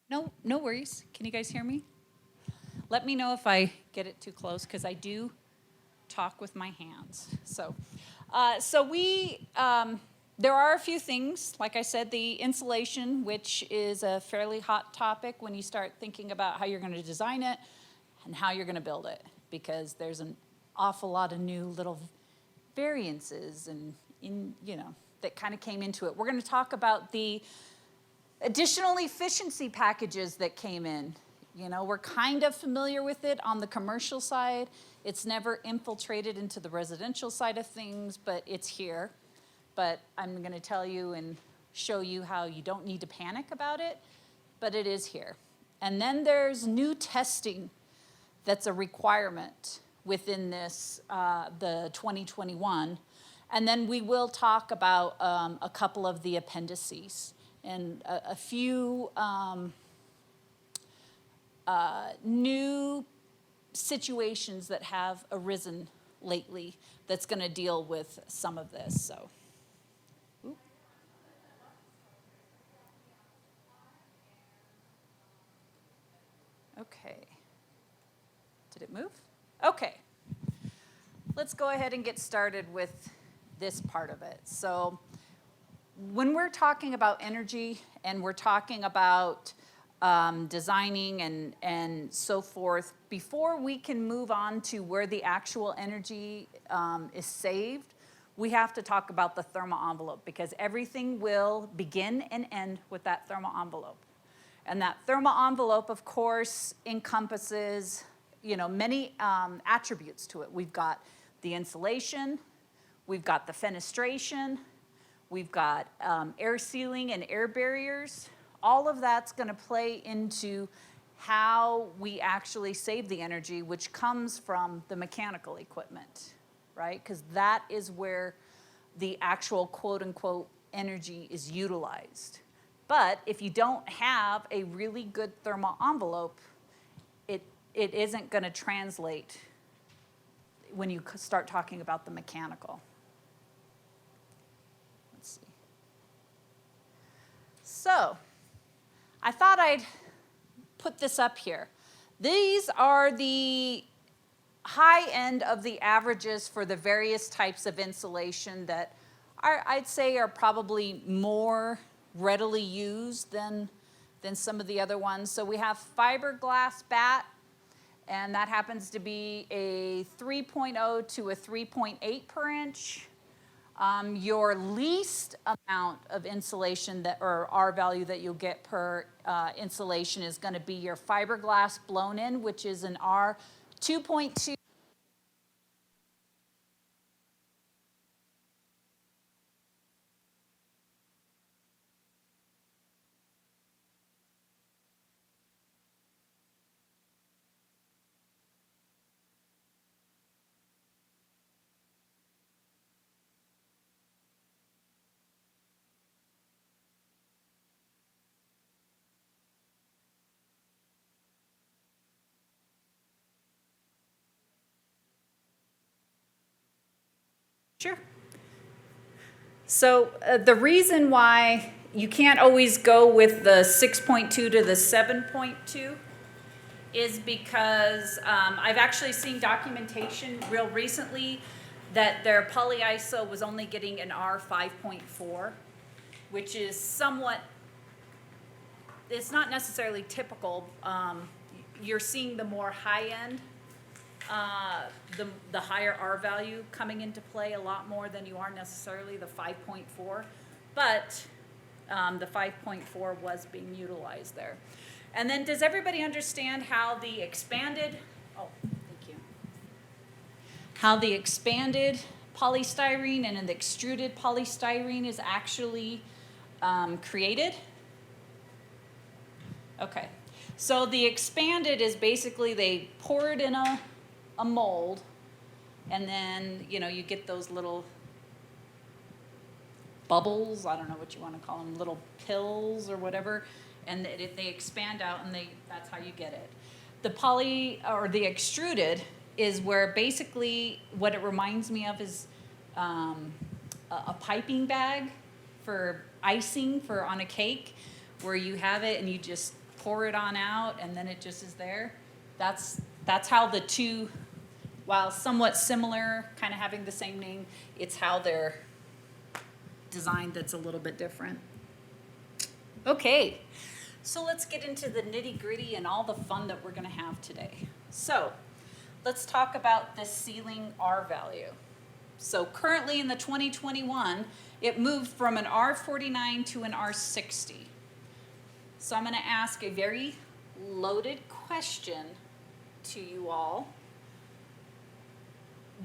No, no worries. Can you guys hear me? Let me know if I get it too close because I do talk with my hands. There are a few things. Like I said, the insulation, which is a fairly hot topic when you start thinking about how you're going to design it and how you're going to build it, because there's an awful lot of new little variances and that kind of came into it. We're going to talk about the additional efficiency packages that came in. We're kind of familiar with it on the commercial side. It's never infiltrated into the residential side of things, but it's here. But I'm going to tell you and show you how you don't need to panic about it, but it is here. And then there's new testing that's a requirement within this, the 2021. And then we will talk about a couple of the appendices and a few new situations that have arisen lately that's going to deal with some of this. So, Oop. Okay. Did it move? Okay. Let's go ahead and get started with this part of it. So, when we're talking about energy and we're talking about designing and so forth, before we can move on to where the actual energy is saved, we have to talk about the thermal envelope, because everything will begin and end with that thermal envelope. And that thermal envelope, of course, encompasses many attributes to it. We've got the insulation, we've got the fenestration, we've got air sealing and air barriers. All of that's going to play into how we actually save the energy, which comes from the mechanical equipment, right? Because that is where the actual quote-unquote energy is utilized. But if you don't have a really good thermal envelope, it isn't going to translate when you start talking about the mechanical. Let's see. So, I thought I'd put this up here. These are the high end of the averages for the various types of insulation that I'd say are probably more readily used than some of the other ones. So we have fiberglass bat, and that happens to be a 3.0 to a 3.8 per inch. Your least amount of insulation or R value that you'll get per insulation is going to be your fiberglass blown in, which is an R 2.2. Sure. So the reason why you can't always go with the 6.2 to the 7.2 is because I've actually seen documentation real recently that their polyiso was only getting an R 5.4, which is somewhat, it's not necessarily typical. You're seeing the more high end, the higher R value coming into play a lot more than you are necessarily the 5.4, but the 5.4 was being utilized there. And then does everybody understand how the expanded, how the expanded polystyrene and the extruded polystyrene is actually created? Okay, so the expanded is basically they pour it in a mold, and then you get those little bubbles, I don't know what you want to call them, little pills or whatever, and they expand out, and that's how you get it. The extruded is where basically what it reminds me of is a piping bag for icing on a cake, where you have it and you just pour it on out and then it just is there. That's how the two, while somewhat similar, kind of having the same name, it's how they're designed that's a little bit different. Okay, so let's get into the nitty-gritty and all the fun that we're going to have today. So let's talk about this ceiling R value. So currently in the 2021, it moved from an R49 to an R60. So I'm going to ask a very loaded question to you all.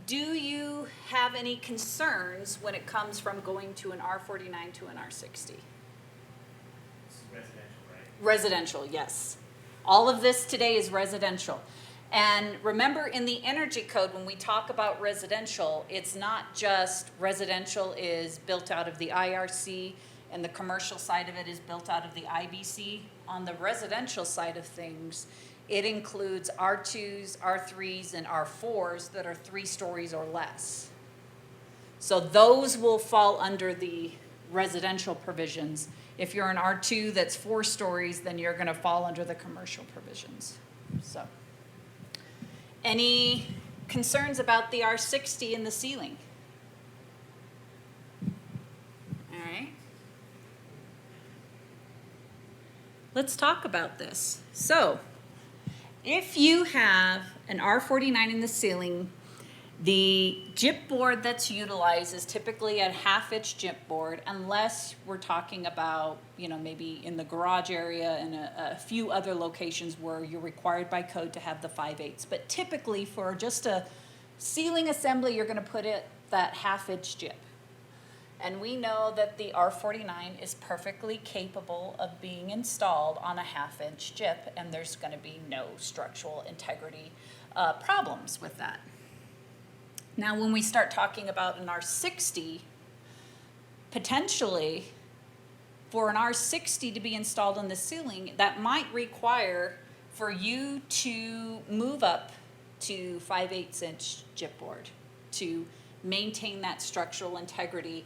Do you have any concerns when it comes from going to an R49 to an R60? It's residential, right? Residential, yes. All of this today is residential. And remember, in the energy code, when we talk about residential, it's not just residential is built out of the IRC and the commercial side of it is built out of the IBC. On the residential side of things, it includes R2s, R3s, and R4s that are 3 stories or less. So those will fall under the residential provisions. If you're an R2 that's 4 stories, then you're going to fall under the commercial provisions. So, any concerns about the R60 in the ceiling? All right. Let's talk about this. So, if you have an R49 in the ceiling, the gyp board that's utilized is typically a 1/2-inch gyp board, unless we're talking about, maybe in the garage area and a few other locations where you're required by code to have the 5/8. But typically for just a ceiling assembly, you're gonna put it that 1/2-inch gyp. And we know that the R49 is perfectly capable of being installed on a 1/2-inch gyp, and there's gonna be no structural integrity problems with that. Now, when we start talking about an R60, potentially for an R60 to be installed on the ceiling, that might require for you to move up to 5/8-inch gyp board to maintain that structural integrity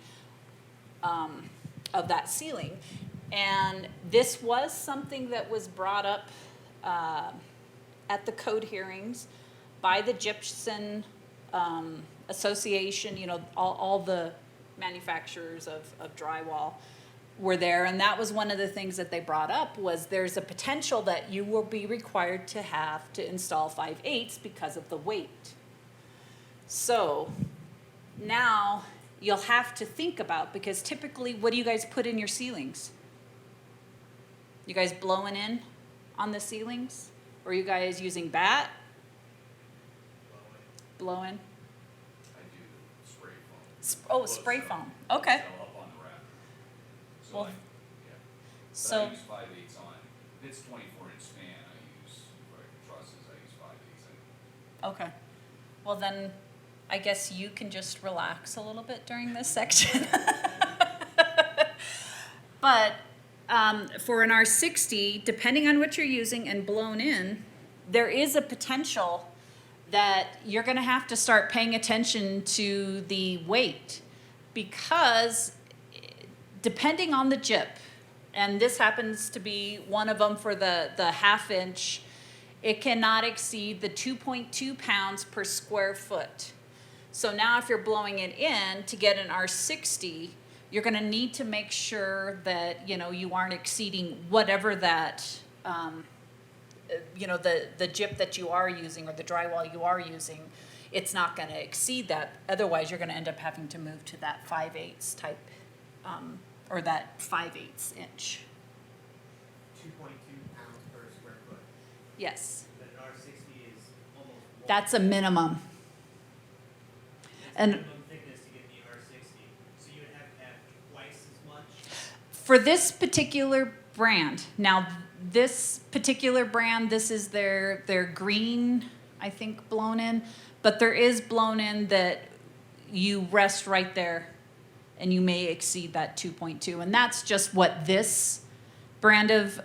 of that ceiling. And this was something that was brought up at the code hearings by the Gypsum Association. All the manufacturers of drywall were there, and that was one of the things that they brought up was there's a potential that you will be required to have to install 5/8 because of the weight. So now you'll have to think about, because typically, what do you guys put in your ceilings? You guys blowing in on the ceilings? Or are you guys using bat? Blowing? I do spray foam. Spray foam. Okay. Sell up on the rack. So Well, yeah. But So, I use 5/8 on. If it's 24-inch span, I use, for trusses, I use 5/8. okay. Well, then, I guess you can just relax a little bit during this section. But for an R60, depending on what you're using and blown in, there is a potential that you're going to have to start paying attention to the weight, because depending on the gyp, and this happens to be one of them for the 1/2-inch, it cannot exceed the 2.2 pounds per square foot. So now if you're blowing it in to get an R60, you're going to need to make sure that, you aren't exceeding whatever that, the gyp that you are using or the drywall you are using. It's not going to exceed that. Otherwise, you're going to end up having to move to that 5/8 type, or that 5/8 inch. 2.2 pounds per square foot. Yes, But an R60 is almost one. that's a minimum. That's and- minimum thickness to get the R60. So you would have to have twice as much. For this particular brand, now this particular brand, this is their green, I think, blown in, but there is blown in that you rest right there and you may exceed that 2.2. And that's just what this brand of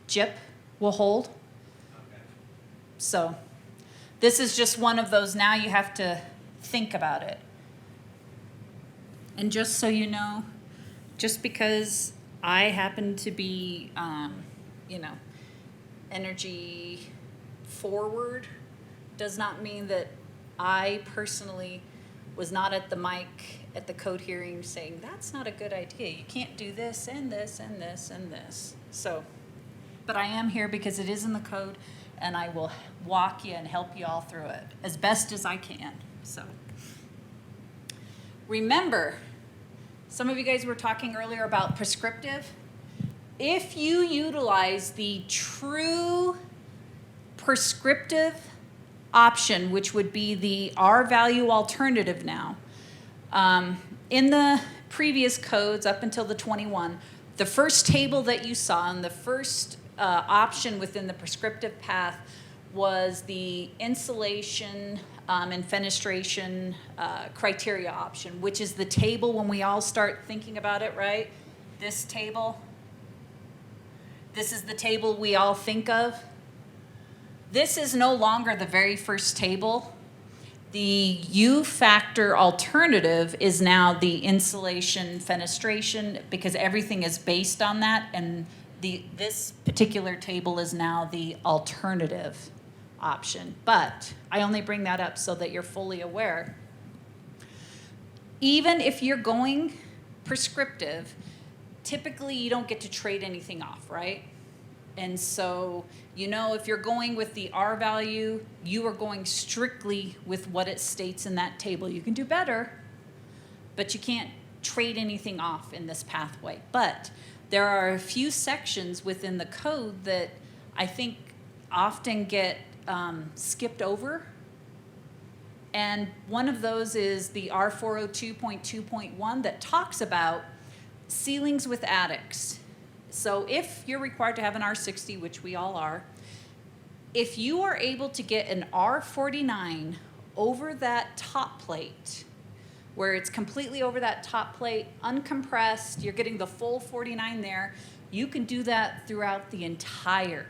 gyp will hold. Okay. So this is just one of those, now you have to think about it. And just so you know, just because I happen to be, energy forward does not mean that I personally was not at the mic at the code hearing saying, that's not a good idea. You can't do this and this and this and this. So, but I am here because it is in the code, and I will walk you and help you all through it as best as I can. So remember, some of you guys were talking earlier about prescriptive. If you utilize the true prescriptive option, which would be the R value alternative now, in the previous codes up until the 21, the first table that you saw and the first option within the prescriptive path was the insulation and fenestration criteria option, which is the table when we all start thinking about it, right? This table. This is the table we all think of. This is no longer the very first table. The U factor alternative is now the insulation fenestration, because everything is based on that, and this particular table is now the alternative option. But I only bring that up so that you're fully aware. Even if you're going prescriptive, typically you don't get to trade anything off, right? And so, you know, if you're going with the R value, you are going strictly with what it states in that table. You can do better, but you can't trade anything off in this pathway. But there are a few sections within the code that I think often get skipped over. And one of those is the R402.2.1 that talks about ceilings with attics. So if you're required to have an R60, which we all are, if you are able to get an R49 over that top plate, where it's completely over that top plate, uncompressed, you're getting the full 49 there, you can do that throughout the entire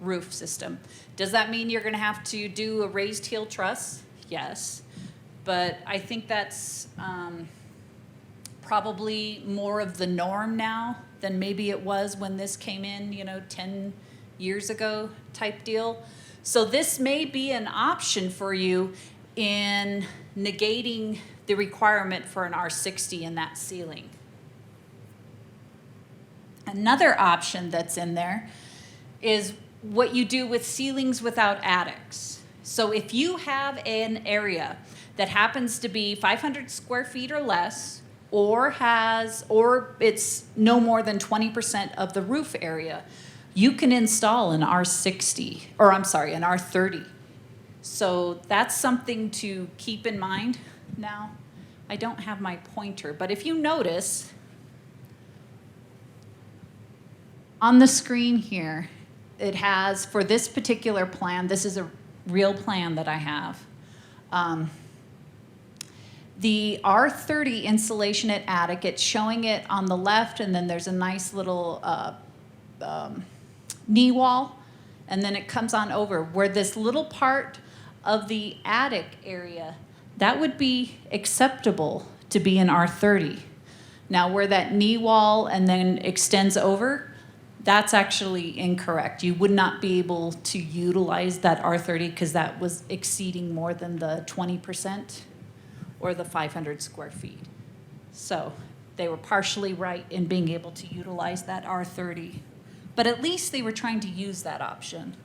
roof system. Does that mean you're gonna have to do a raised heel truss? Yes, but I think that's probably more of the norm now than maybe it was when this came in, 10 years ago type deal. So this may be an option for you in negating the requirement for an R60 in that ceiling. Another option that's in there is what you do with ceilings without attics. So if you have an area that happens to be 500 square feet or less, or it's no more than 20% of the roof area, you can install an R60, or I'm sorry, an R30. So that's something to keep in mind. Now, I don't have my pointer, but if you notice, on the screen here, it has, for this particular plan, this is a real plan that I have, the R30 insulation at attic, it's showing it on the left, and then there's a nice little knee wall, and then it comes on over. Where this little part of the attic area, that would be acceptable to be an R30. Now, where that knee wall and then extends over, that's actually incorrect. You would not be able to utilize that R30 because that was exceeding more than the 20%. Or the 500 square feet. So they were partially right in being able to utilize that R30, but at least they were trying to use that option.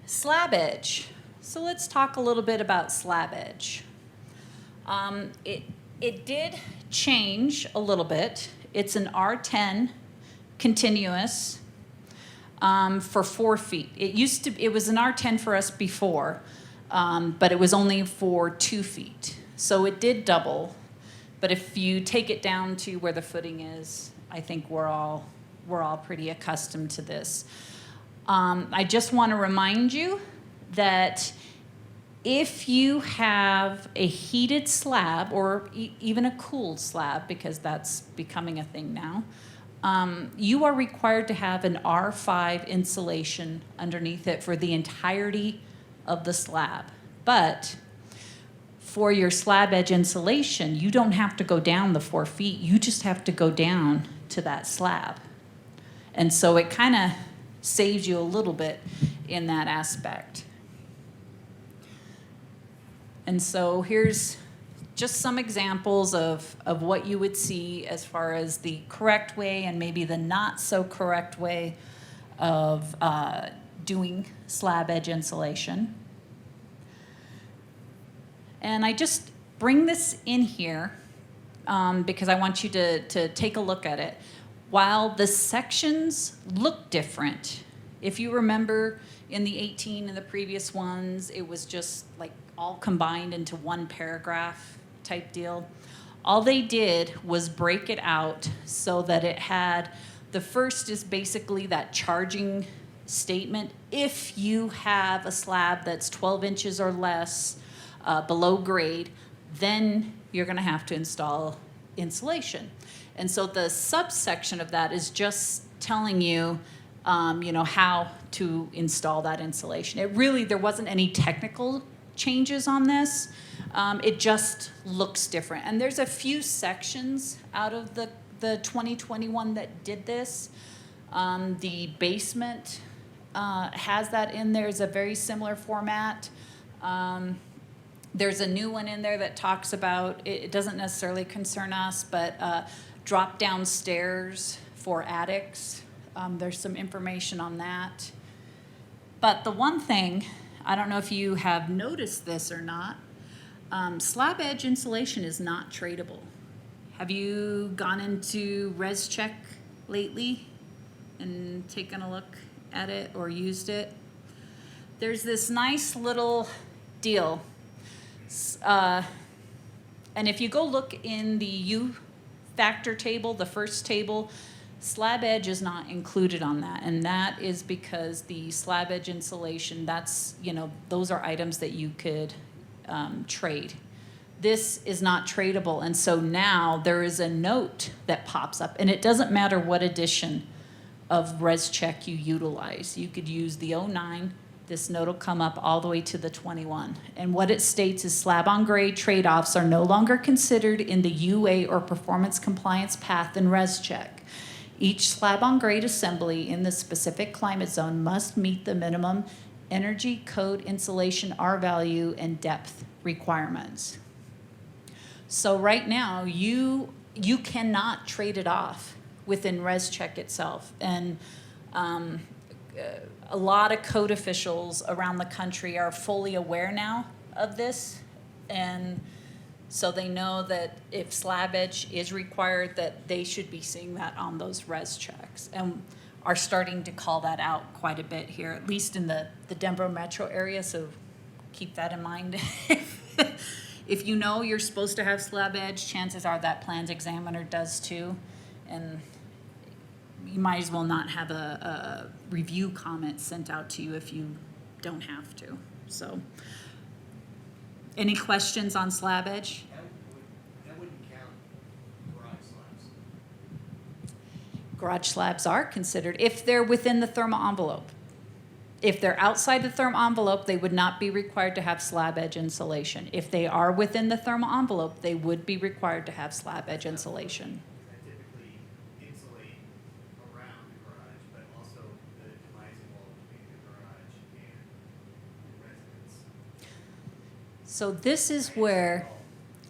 Slab edge. So let's talk a little bit about slab edge. It did change a little bit. It's an R10 continuous. For 4 feet. It was an R10 for us before, but it was only for 2 feet. So it did double, but if you take it down to where the footing is, I think we're all pretty accustomed to this. I just want to remind you that if you have a heated slab or even a cooled slab, because that's becoming a thing now, you are required to have an R5 insulation underneath it for the entirety of the slab. But for your slab edge insulation, you don't have to go down the 4 feet. You just have to go down to that slab. And so it kind of saves you a little bit in that aspect. And so here's just some examples of what you would see as far as the correct way and maybe the not so correct way of doing slab edge insulation. And I just bring this in here because I want you to take a look at it. While the sections look different, if you remember in the 18 and the previous ones, it was just like all combined into one paragraph type deal. All they did was break it out so that it had, the first is basically that charging statement. If you have a slab that's 12 inches or less below grade, then you're gonna have to install insulation. And so the subsection of that is just telling you, how to install that insulation. It really, there wasn't any technical changes on this. It just looks different. And there's a few sections out of the 2021 that did this. The basement has that in there. It's a very similar format. There's a new one in there that talks about, it doesn't necessarily concern us, but drop down stairs for attics. There's some information on that. But the one thing, I don't know if you have noticed this or not, slab edge insulation is not tradable. Have you gone into ResCheck lately and taken a look at it or used it? There's this nice little deal. And if you go look in the U factor table, the first table, slab edge is not included on that. And that is because the slab edge insulation, that's, those are items that you could trade. This is not tradable. And so now there is a note that pops up, and it doesn't matter what edition of ResCheck you utilize. You could use the 09. This note will come up all the way to the 21. And what it states is slab on grade trade-offs are no longer considered in the UA or performance compliance path in ResCheck. Each slab on grade assembly in the specific climate zone must meet the minimum energy code insulation R value and depth requirements. So right now, you cannot trade it off within ResCheck itself. And a lot of code officials around the country are fully aware now of this. And so they know that if slab edge is required, that they should be seeing that on those ResChecks, and are starting to call that out quite a bit here, at least in the Denver metro area. So keep that in mind. If you know you're supposed to have slab edge, chances are that plans examiner does too. And you might as well not have a review comment sent out to you if you don't have to. So, any questions on slab edge? That wouldn't count garage slabs. Garage slabs are considered if they're within the thermal envelope. If they're outside the thermal envelope, they would not be required to have slab edge insulation. If they are within the thermal envelope, they would be required to have slab edge insulation. I typically insulate around the garage, but also the demising wall between the garage and the residence. So this is where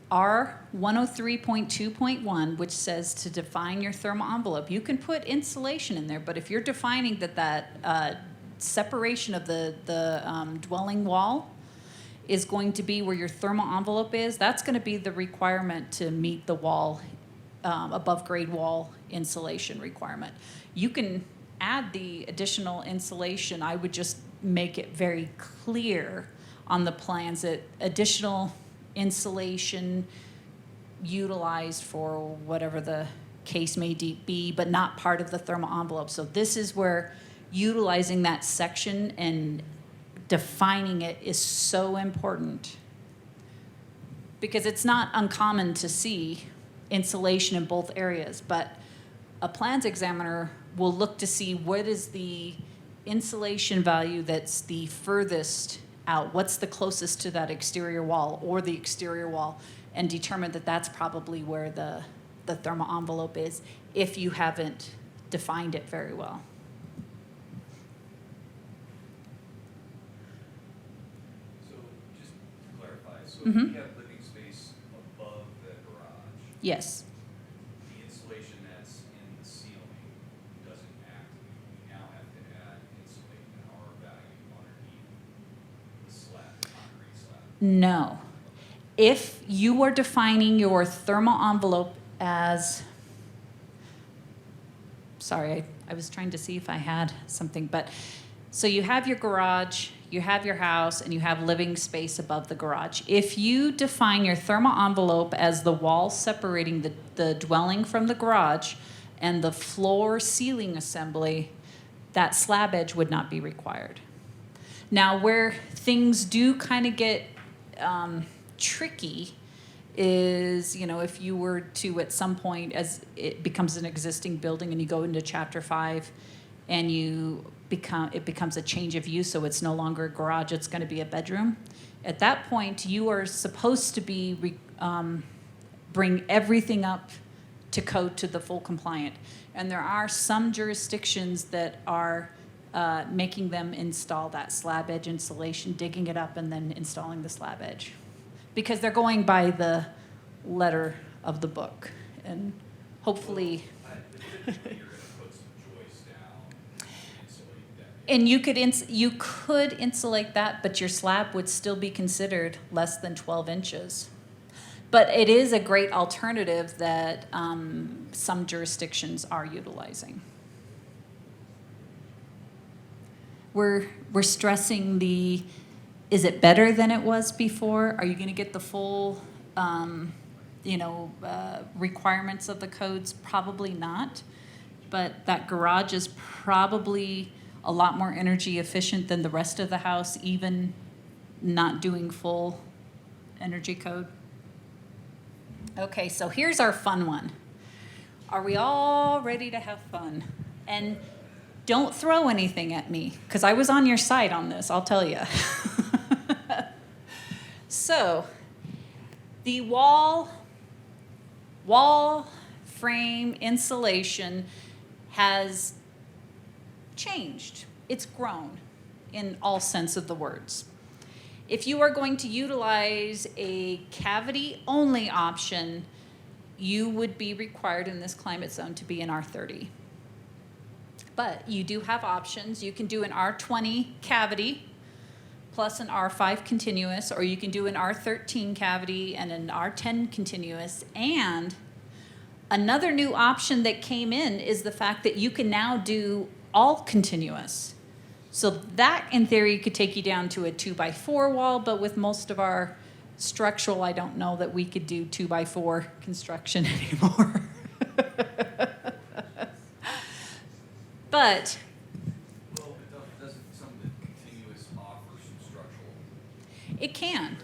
R 103.2.1, which says to define your thermal envelope, you can put insulation in there, but if you're defining that separation of the dwelling wall is going to be where your thermal envelope is, that's going to be the requirement to meet the wall, above grade wall insulation requirement. You can add the additional insulation. I would just make it very clear on the plans that additional insulation utilized for whatever the case may be, but not part of the thermal envelope. So this is where utilizing that section and defining it is so important, because it's not uncommon to see insulation in both areas, but a plans examiner will look to see what is the insulation value that's the furthest out, what's the closest to that exterior wall or the exterior wall, and determine that that's probably where the the thermal envelope is if you haven't defined it very well. So just to clarify, so if Mhm. we have living space above the garage, Yes. the insulation that's in the ceiling doesn't activate. We now have to add insulate an R value underneath the slab, the concrete slab. No. If you are defining your thermal envelope as, sorry, I was trying to see if I had something, but, so you have your garage, you have your house, and you have living space above the garage. If you define your thermal envelope as the wall separating the dwelling from the garage and the floor ceiling assembly, that slab edge would not be required. Now, where things do kind of get tricky is, you know, if you were to at some point, as it becomes an existing building and you go into chapter 5 and it becomes a change of use, so it's no longer a garage, it's going to be a bedroom. At that point, you are supposed to be bring everything up to code to the full compliant. And there are some jurisdictions that are making them install that slab edge insulation, digging it up and then installing the slab edge. Because they're going by the letter of the book. And hopefully, But typically you're gonna put some joists down and insulate that. and you could insulate that, but your slab would still be considered less than 12 inches. But it is a great alternative that some jurisdictions are utilizing. We're stressing the, is it better than it was before? Are you going to get the full, requirements of the codes? Probably not. But that garage is probably a lot more energy efficient than the rest of the house, even not doing full energy code. Okay, so here's our fun one. Are we all ready to have fun? And don't throw anything at me, because I was on your side on this, I'll tell you. So, the wall frame insulation has changed. It's grown in all sense of the words. If you are going to utilize a cavity-only option, you would be required in this climate zone to be an R30. But you do have options. You can do an R20 cavity plus an R5 continuous, or you can do an R13 cavity and an R10 continuous. And another new option that came in is the fact that you can now do all continuous. So that, in theory, could take you down to a 2x4 wall, but with most of our structural, I don't know that we could do 2x4 construction anymore. But Well, doesn't some of the continuous offer some structural? it can.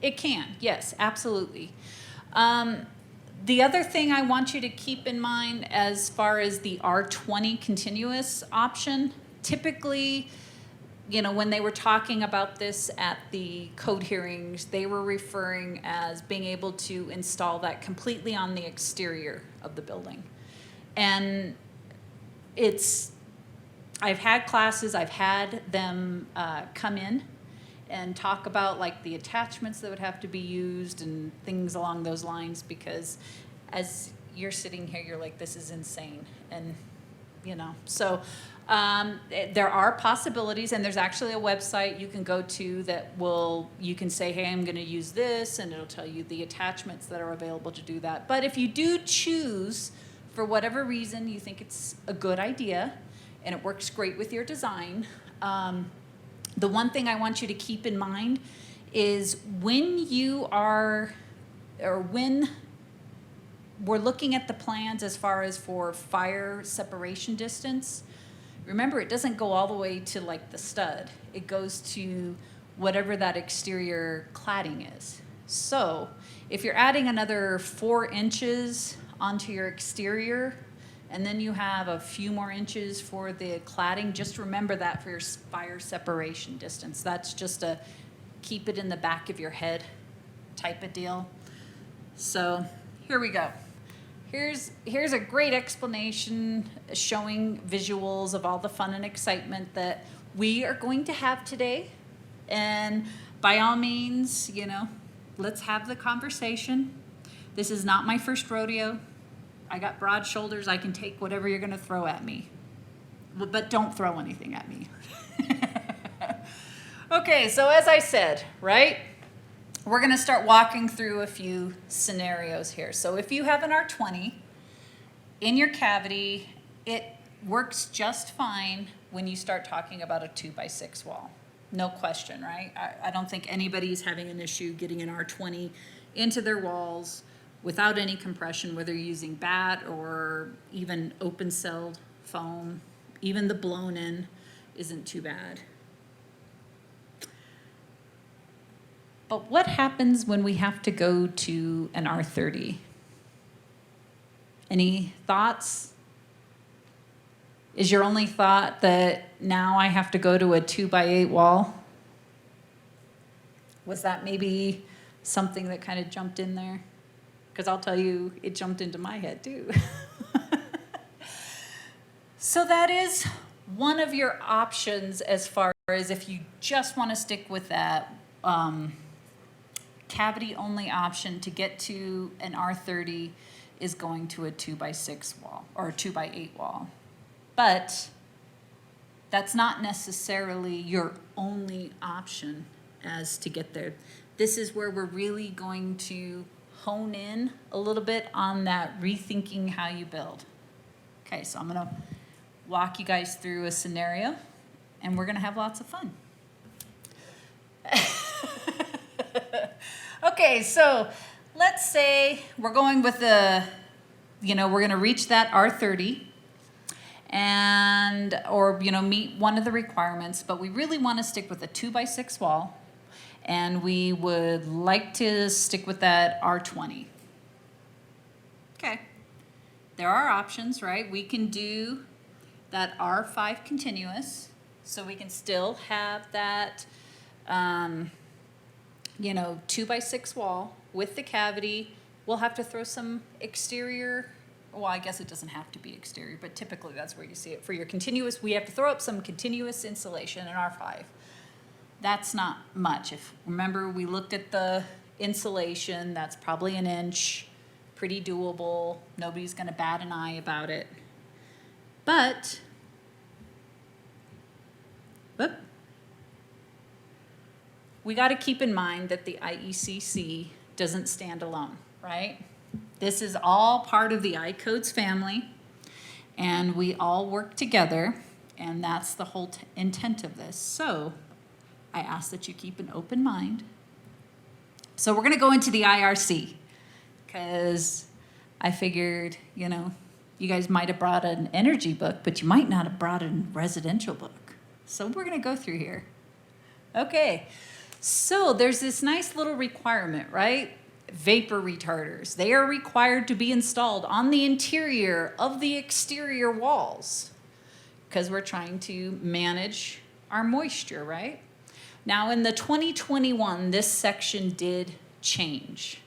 It can, yes, absolutely. The other thing I want you to keep in mind as far as the R20 continuous option, typically, you know, when they were talking about this at the code hearings, they were referring as being able to install that completely on the exterior of the building. And I've had classes, I've had them come in and talk about like the attachments that would have to be used and things along those lines, because as you're sitting here, you're like, this is insane. And, you know, so there are possibilities, and there's actually a website you can go to that you can say, hey, I'm gonna use this, and it'll tell you the attachments that are available to do that. But if you do choose, for whatever reason, you think it's a good idea, and it works great with your design, the one thing I want you to keep in mind is when we're looking at the plans as far as for fire separation distance, remember it doesn't go all the way to like the stud. It goes to whatever that exterior cladding is. So if you're adding another 4 inches onto your exterior, and then you have a few more inches for the cladding, just remember that for your fire separation distance. That's just a keep it in the back of your head type of deal. So here we go. Here's a great explanation showing visuals of all the fun and excitement that we are going to have today. And by all means, let's have the conversation. This is not my first rodeo. I got broad shoulders. I can take whatever you're going to throw at me. But don't throw anything at me. Okay, so as I said, right? We're going to start walking through a few scenarios here. So if you have an R20 in your cavity, it works just fine when you start talking about a 2x6 wall. No question, right? I don't think anybody's having an issue getting an R20 into their walls without any compression, whether you're using bat or even open-celled foam. Even the blown-in isn't too bad. But what happens when we have to go to an R30? Any thoughts? Is your only thought that now I have to go to a 2x8 wall? Was that maybe something that kind of jumped in there? Because I'll tell you, it jumped into my head too. So that is one of your options as far as if you just want to stick with that cavity-only option to get to an R30 is going to a 2x6 wall or a 2x8 wall. But that's not necessarily your only option as to get there. This is where we're really going to hone in a little bit on that rethinking how you build. Okay, so I'm going to walk you guys through a scenario, and we're going to have lots of fun. Okay, so let's say we're going with we're going to reach that R30 or meet one of the requirements, but we really want to stick with a 2x6 wall, and we would like to stick with that R20. Okay, there are options, right? We can do that R5 continuous, so we can still have that 2x6 wall with the cavity. We'll have to throw some exterior, well, I guess it doesn't have to be exterior, but typically that's where you see it. For your continuous, we have to throw up some continuous insulation in R5. That's not much. Remember, we looked at the insulation, that's probably an inch, pretty doable. Nobody's gonna bat an eye about it. But, we got to keep in mind that the IECC doesn't stand alone, right? This is all part of the I-Codes family, and we all work together, and that's the whole intent of this. So I ask that you keep an open mind. So we're going to go into the IRC, because I figured, you guys might have brought an energy book, but you might not have brought a residential book. So we're going to go through here. Okay. So there's this nice little requirement, right? Vapor retarders. They are required to be installed on the interior of the exterior walls because we're trying to manage our moisture, right? Now in the 2021, this section did change.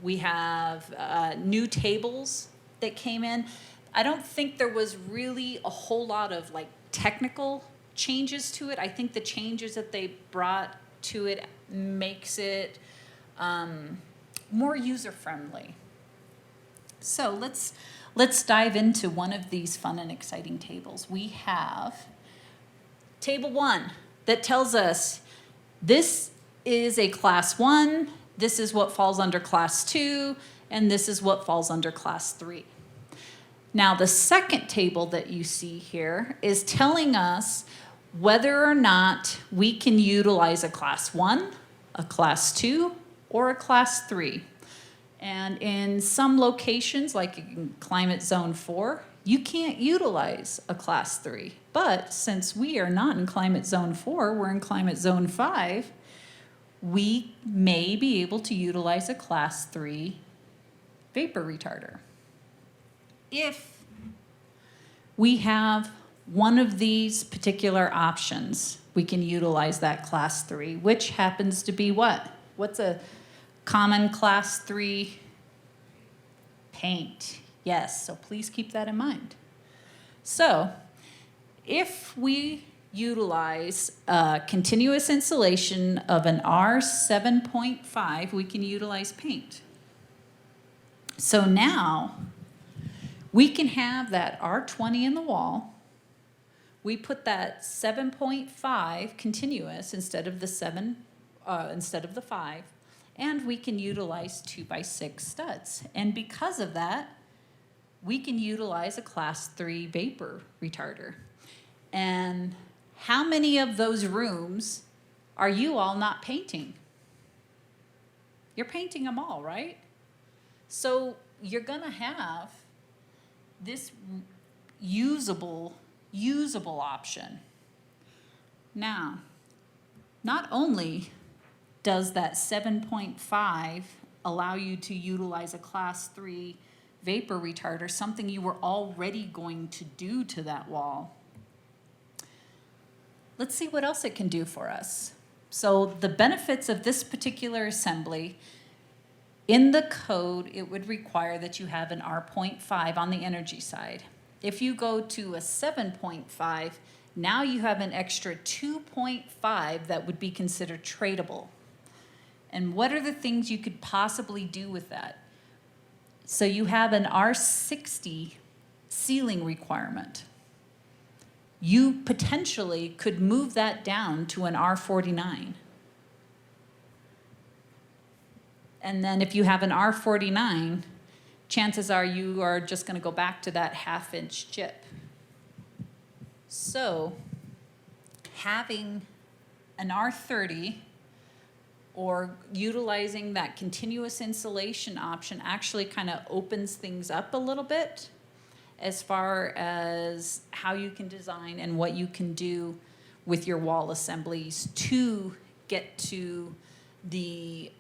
We have new tables that came in. I don't think there was really a whole lot of technical changes to it. I think the changes that they brought to it makes it more user-friendly. So let's dive into one of these fun and exciting tables. We have table 1 that tells us this is a class 1, this is what falls under class 2, and this is what falls under class 3. Now the second table that you see here is telling us whether or not we can utilize a class 1, a class 2, or a class 3. And in some locations, like in climate zone 4, you can't utilize a class 3. But since we are not in climate zone 4, we're in climate zone 5, we may be able to utilize a class 3 vapor retarder. If we have one of these particular options, we can utilize that class 3, which happens to be what? What's a common class 3 Paint, yes, so please keep that in mind. So, if we utilize continuous insulation of an R7.5, we can utilize paint. So now, we can have that R20 in the wall. We put that 7.5 continuous instead of the 5, and we can utilize 2x6 studs. And because of that, we can utilize a class 3 vapor retarder. And how many of those rooms are you all not painting? You're painting them all, right? So you're gonna have this usable option. Now, not only does that 7.5 allow you to utilize a class 3 vapor retarder, something you were already going to do to that wall. Let's see what else it can do for us. So the benefits of this particular assembly, in the code, it would require that you have an R.5 on the energy side. If you go to a 7.5, now you have an extra 2.5 that would be considered tradable. And what are the things you could possibly do with that? So you have an R60 ceiling requirement. You potentially could move that down to an R49. And then if you have an R49, chances are you are just going to go back to that 1/2-inch chip. So having an R30 or utilizing that continuous insulation option actually kind of opens things up a little bit as far as how you can design and what you can do with your wall assemblies to get to the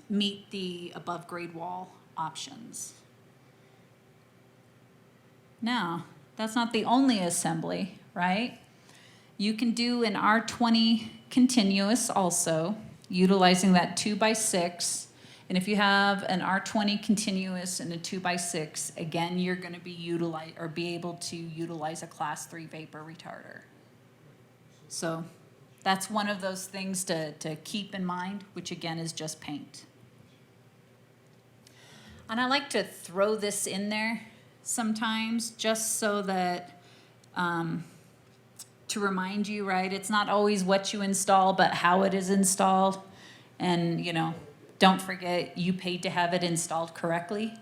meet the above grade wall options. Now, that's not the only assembly, right? You can do an R20 continuous also, utilizing that 2x6. And if you have an R20 continuous and a 2x6, again, you're going to be able to utilize a class 3 vapor retarder. So that's one of those things to keep in mind, which again is just paint. And I like to throw this in there sometimes just so that to remind you, right? It's not always what you install, but how it is installed. And, you know, don't forget, you paid to have it installed correctly.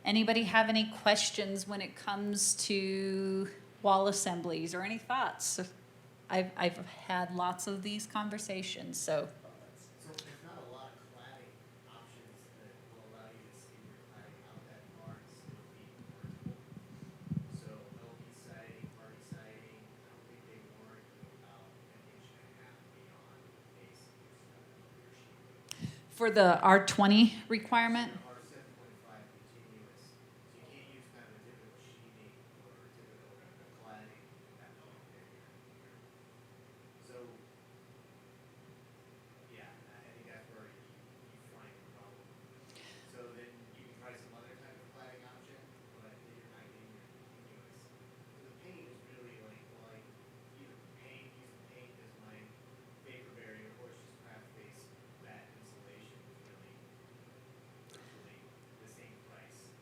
Anybody have any questions when it comes to wall assemblies or any thoughts? I've had lots of these conversations, so. So there's not a lot of cladding options that will allow you to see your cladding out that far and still be workable. So LP siding, hardy siding, I don't think they warrant you about 1.5 inches beyond the base of your sheet. For the R20 requirement? R7.5 continuous, so you can't use kind of a typical sheeting or typical cladding at all there. So, yeah, I think that's where you find the problem. So then you can try some other type of cladding option, but then you're not getting your continuous. So the paint is really like, well, I either use paint as my vapor barrier, or it's just craft face matte insulation is really virtually the same price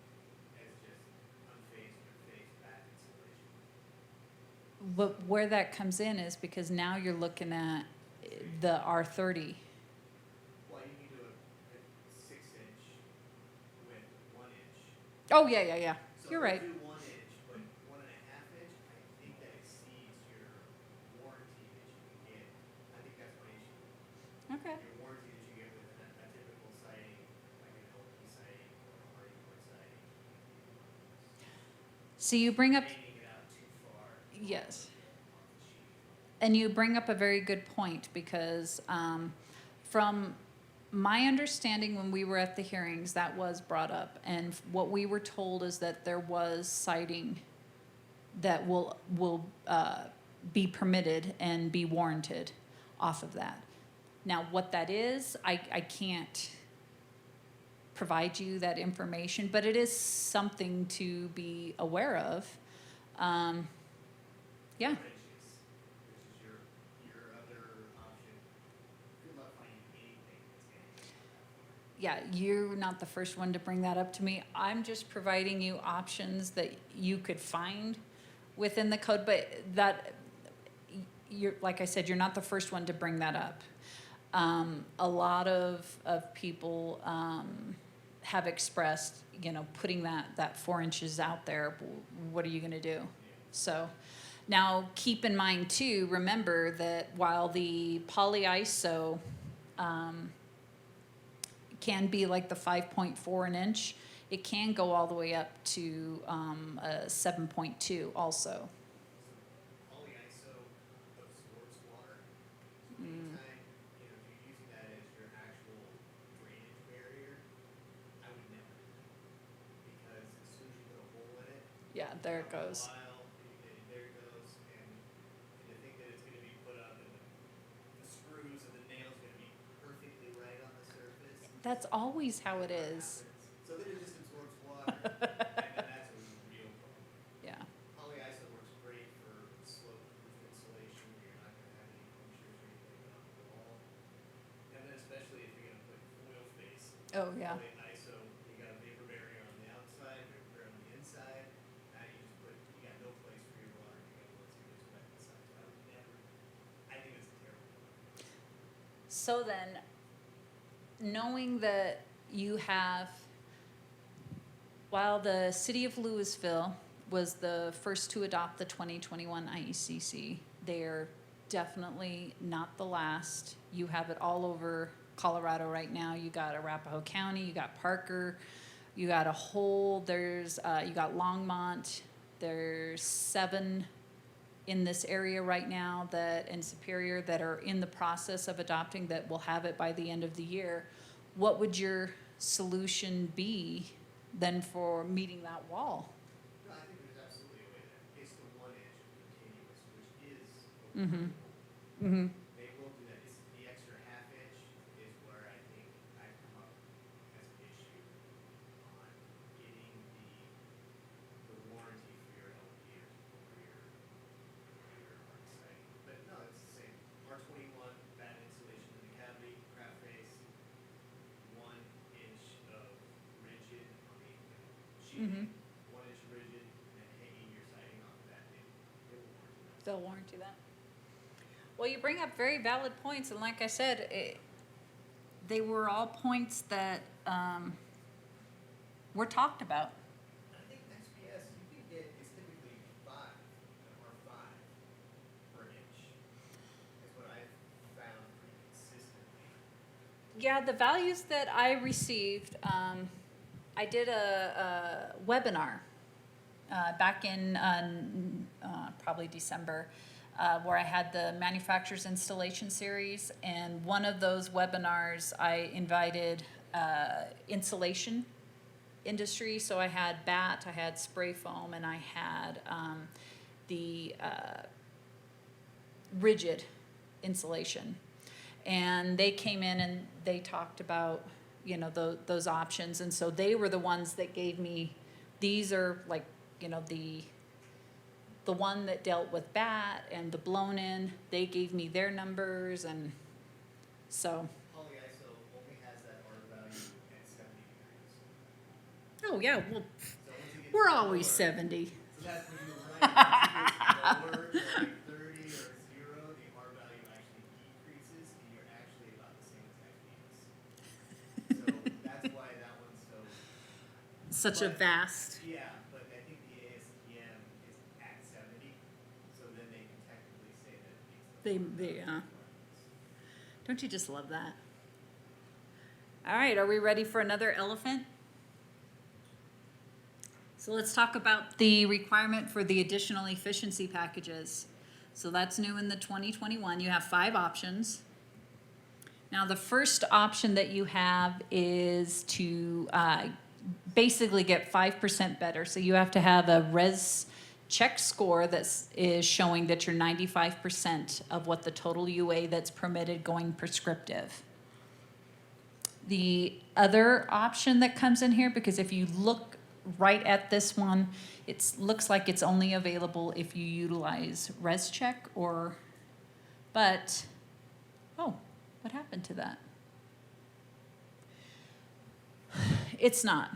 as just unfazed or phased matte insulation. But where that comes in is because now you're looking at the R30. Well, you can do a 6-inch with 1 inch. Oh, yeah. So You're if right. you do 1 inch, but 1.5 inch, I think that exceeds your warranty that you can get. I think that's my issue. Okay. Your warranty that you get with a typical siding, like an LP siding or a hardy board siding. So you bring up, Painting it out too far. yes. On the sheet. And you bring up a very good point because from my understanding when we were at the hearings, that was brought up. And what we were told is that there was siding that will be permitted and be warranted off of that. Now, what that is, I can't provide you that information, but it is something to be aware of. Yeah. Bridges, which is your other option. Good luck finding anything that's gonna get you that far. Yeah, you're not the first one to bring that up to me. I'm just providing you options that you could find within the code, but that, you're, like I said, you're not the first one to bring that up. A lot of people, have expressed, you know, putting that 4 inches out there, what are you gonna do? So, now keep in mind too, remember that while the polyiso, can be like the 5.4 an inch, it can go all the way up to, a 7.2 also. Polyiso absorbs water. So anytime, you know, if you're using that as your actual drainage barrier, I would never do that. Because as soon as you put a hole in it, Yeah, there it after a goes. while, there it goes, and to think that it's gonna be put up and the screws and the nails gonna be perfectly right on the surface. That's always how it is. So then it just absorbs water, and then that's a real problem. Yeah. Polyiso works great for slope roof insulation, where you're not gonna have any punctures or anything on the wall. And then especially if you're gonna put foil face. Oh, yeah. Polyiso, you got a vapor barrier on the outside, vapor barrier on the inside. Now you got no place for your water to go once it gets wet inside. So I would never, I think it's a terrible one. So then, knowing that you have, while the city of Louisville was the first to adopt the 2021 IECC, they're definitely not the last. You have it all over Colorado right now. You got Arapahoe County, you got Parker, you got you got Longmont. There's 7 in this area right now in Superior that are in the process of adopting, that will have it by the end of the year. What would your solution be then for meeting that wall? No, I think there's absolutely a way that it's the 1 inch continuous, which is Mm-hmm. approvable. Mm-hmm. They will do that. It's the extra half inch is where I think I've come up as an issue on getting the warranty for your elevators for your hard site. But no, it's the same. R21, bad insulation in the cavity, craft face, 1 inch of rigid on the sheeting, 1 inch rigid, and hanging your siding off of that, they will warranty that. They'll warranty that. Well, you bring up very valid points, and like I said, they were all points that were talked about. I think XPS, you can get, it's typically 5, or 5 per inch. That's what I've found pretty consistently. Yeah, the values that I received, I did a webinar back in probably December, where I had the manufacturer's installation series, and one of those webinars I invited insulation industry. So I had BAT, I had spray foam, and I had the rigid insulation. And they came in and they talked about, you know, those options. And so they were the ones that gave me, these are like, you know, the one that dealt with BAT and the blown in, they gave me their numbers, and so. Polyiso only has that R value at 70 degrees. Oh, yeah, well, So once it gets we're lower- always 70. So that's when you're right. Once it gets lower to like 30 or 0, the R value actually decreases, and you're actually about the same as XPS. So that's why that one's so. Such a vast, Yeah, but I think the ASTM is at 70, so then they can technically say that it meets the. they, don't you just love that? All right, are we ready for another elephant? So let's talk about the requirement for the additional efficiency packages. So that's new in the 2021. You have 5 options. Now, the first option that you have is to basically get 5% better. So you have to have a res check score that is showing that you're 95% of what the total UA that's permitted going prescriptive. the other option that comes in here, because if you look right at this one, it looks like it's only available if you utilize ResCheck or, but, oh, what happened to that? It's not.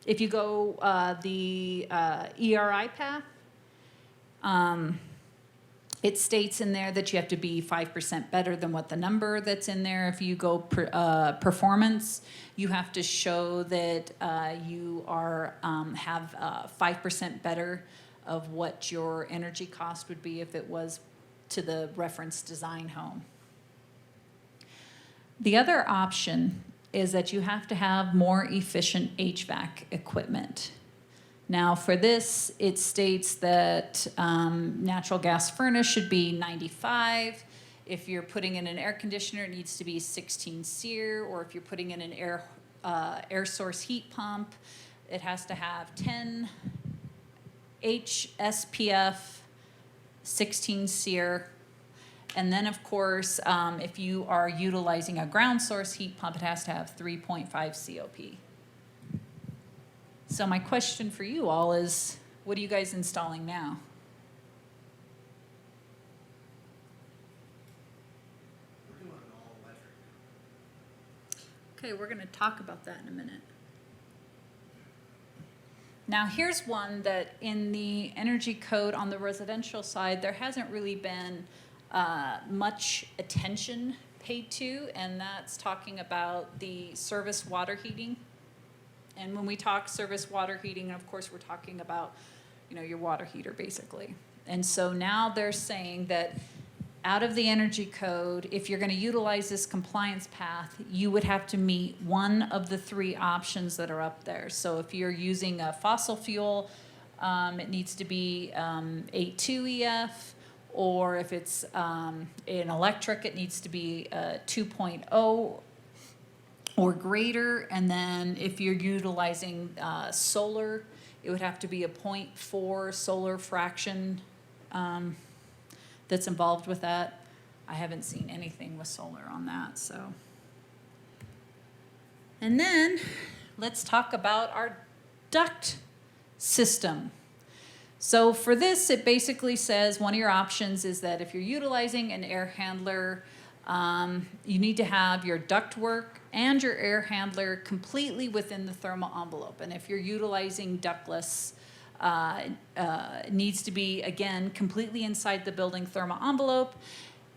If you go the ERI path, it states in there that you have to be 5% better than what the number that's in there. If you go performance, you have to show that you are have 5% better of what your energy cost would be if it was to the reference design home. The other option is that you have to have more efficient HVAC equipment. Now for this, it states that natural gas furnace should be 95. If you're putting in an air conditioner, it needs to be 16 SEER, or if you're putting in an air source heat pump, it has to have 10 HSPF, 16 SEER. And then of course, if you are utilizing a ground source heat pump, it has to have 3.5 COP. So my question for you all is, what are you guys installing now? We're doing an all electric now. Okay, we're going to talk about that in a minute. Now here's one that in the energy code on the residential side, there hasn't really been much attention paid to, and that's talking about the service water heating. And when we talk service water heating, of course, we're talking about, you know, your water heater basically. And so now they're saying that out of the energy code, if you're going to utilize this compliance path, you would have to meet one of the three options that are up there. So if you're using a fossil fuel, it needs to be 8.2 EF, or if it's an electric, it needs to be 2.0 or greater. And then if you're utilizing solar, it would have to be a 0.4 solar fraction that's involved with that. I haven't seen anything with solar on that, so. And then let's talk about our duct system. So for this, it basically says one of your options is that if you're utilizing an air handler, you need to have your ductwork and your air handler completely within the thermal envelope. And if you're utilizing ductless, it needs to be, again, completely inside the building thermal envelope.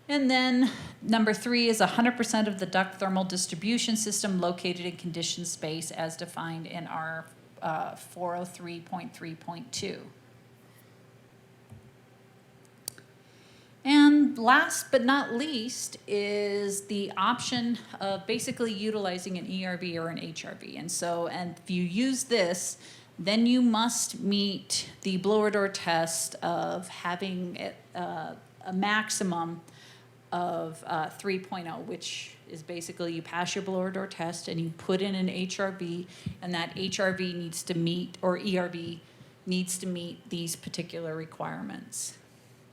And then number 3 is 100% of the duct thermal distribution system located in conditioned space as defined in our 403.3.2. And last but not least is the option of basically utilizing an ERV or an HRV. And so, and if you use this, then you must meet the blower door test of having a maximum of 3.0, which is basically you pass your blower door test and you put in an HRV, and that HRV needs to meet, or ERV needs to meet these particular requirements.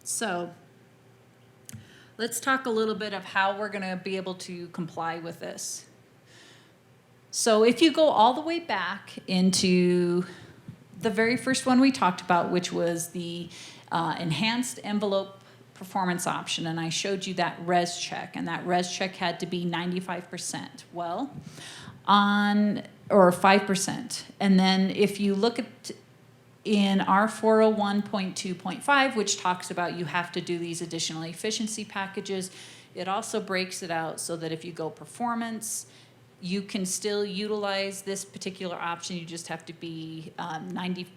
So let's talk a little bit of how we're going to be able to comply with this. So if you go all the way back into the very first one we talked about, which was the enhanced envelope performance option, and I showed you that res check, and that res check had to be 95%. Well, or 5%. And then if you look at in our 401.2.5, which talks about you have to do these additional efficiency packages, it also breaks it out so that if you go performance, you can still utilize this particular option. You just have to be 95%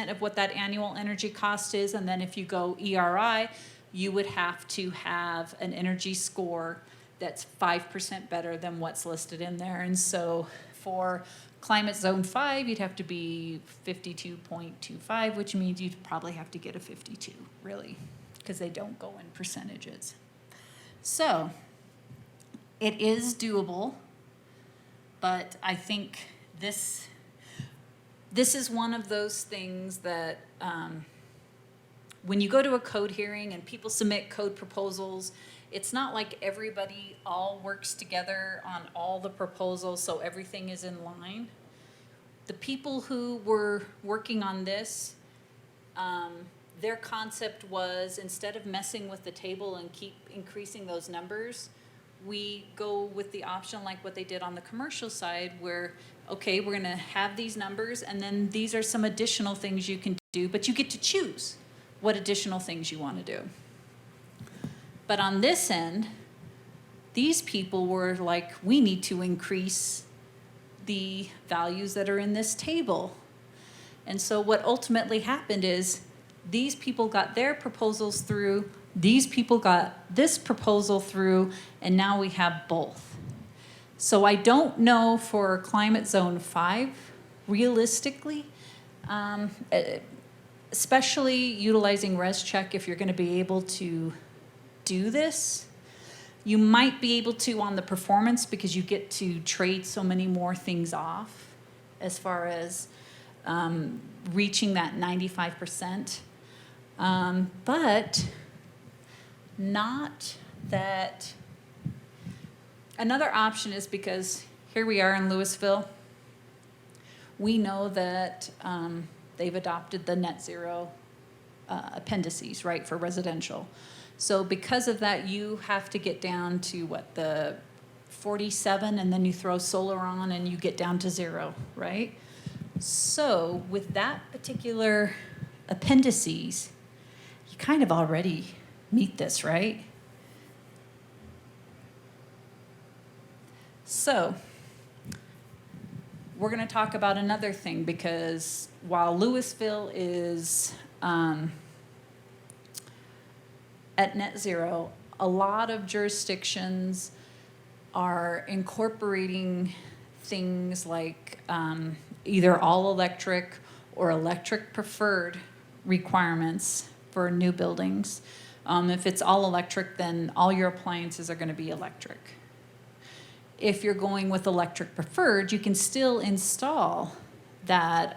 of what that annual energy cost is. And then if you go ERI, you would have to have an energy score that's 5% better than what's listed in there. And so for climate zone 5, you'd have to be 52.25, which means you'd probably have to get a 52, really, because they don't go in percentages. So it is doable, but I think this is one of those things that when you go to a code hearing and people submit code proposals It's not like everybody all works together on all the proposals, so everything is in line. The people who were working on this, their concept was, instead of messing with the table and keep increasing those numbers, we go with the option like what they did on the commercial side, where, okay, we're gonna have these numbers, and then these are some additional things you can do, but you get to choose what additional things you wanna do. But on this end, these people were like, we need to increase the values that are in this table. And so what ultimately happened is, these people got their proposals through, these people got this proposal through, and now we have both. So I don't know for climate zone 5, realistically, especially utilizing ResCheck, if you're gonna be able to do this, you might be able to on the performance, because you get to trade so many more things off as far as reaching that 95%. But not that. Another option is, because here we are in Louisville, we know that they've adopted the net zero appendices, right, for residential. So because of that, you have to get down to what, the 47, and then you throw solar on and you get down to 0, right? So with that particular appendices, you kind of already meet this, right? So we're going to talk about another thing, because while Louisville is at net zero, a lot of jurisdictions are incorporating things like either all electric or electric preferred requirements for new buildings. If it's all electric, then all your appliances are going to be electric. If you're going with electric preferred, you can still install that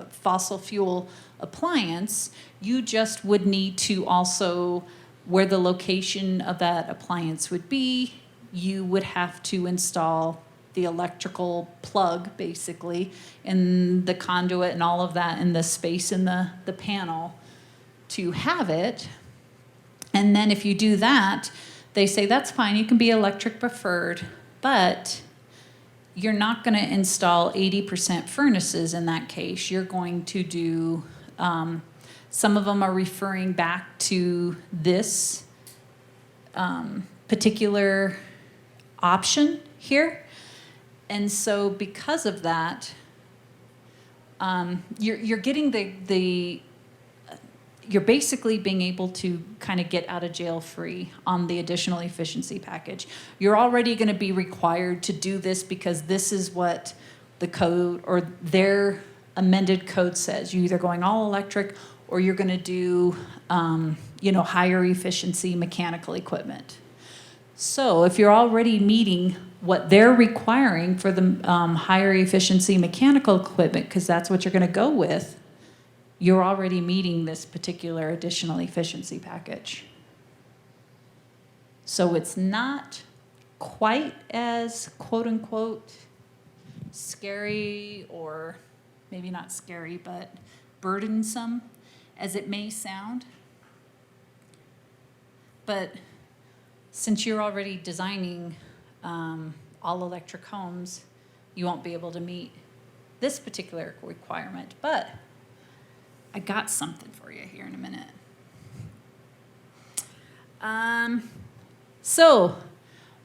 fossil fuel appliance. You just would need to also, where the location of that appliance would be, you would have to install the electrical plug, basically, and the conduit and all of that in the space in the panel to have it. And then if you do that, they say that's fine, you can be electric preferred, but you're not going to install 80% furnaces in that case. You're going to do, some of them are referring back to this particular option here. And so because of that, you're getting you're basically being able to kind of get out of jail free on the additional efficiency package. You're already going to be required to do this, because this is what the code or their amended code says. You're either going all electric, or you're going to do higher efficiency mechanical equipment. So if you're already meeting what they're requiring for the higher efficiency mechanical equipment, because that's what you're going to go with, you're already meeting this particular additional efficiency package. So it's not quite as quote unquote scary, or maybe not scary, but burdensome as it may sound. But since you're already designing all electric homes, you won't be able to meet this particular requirement. But I got something for you here in a minute. So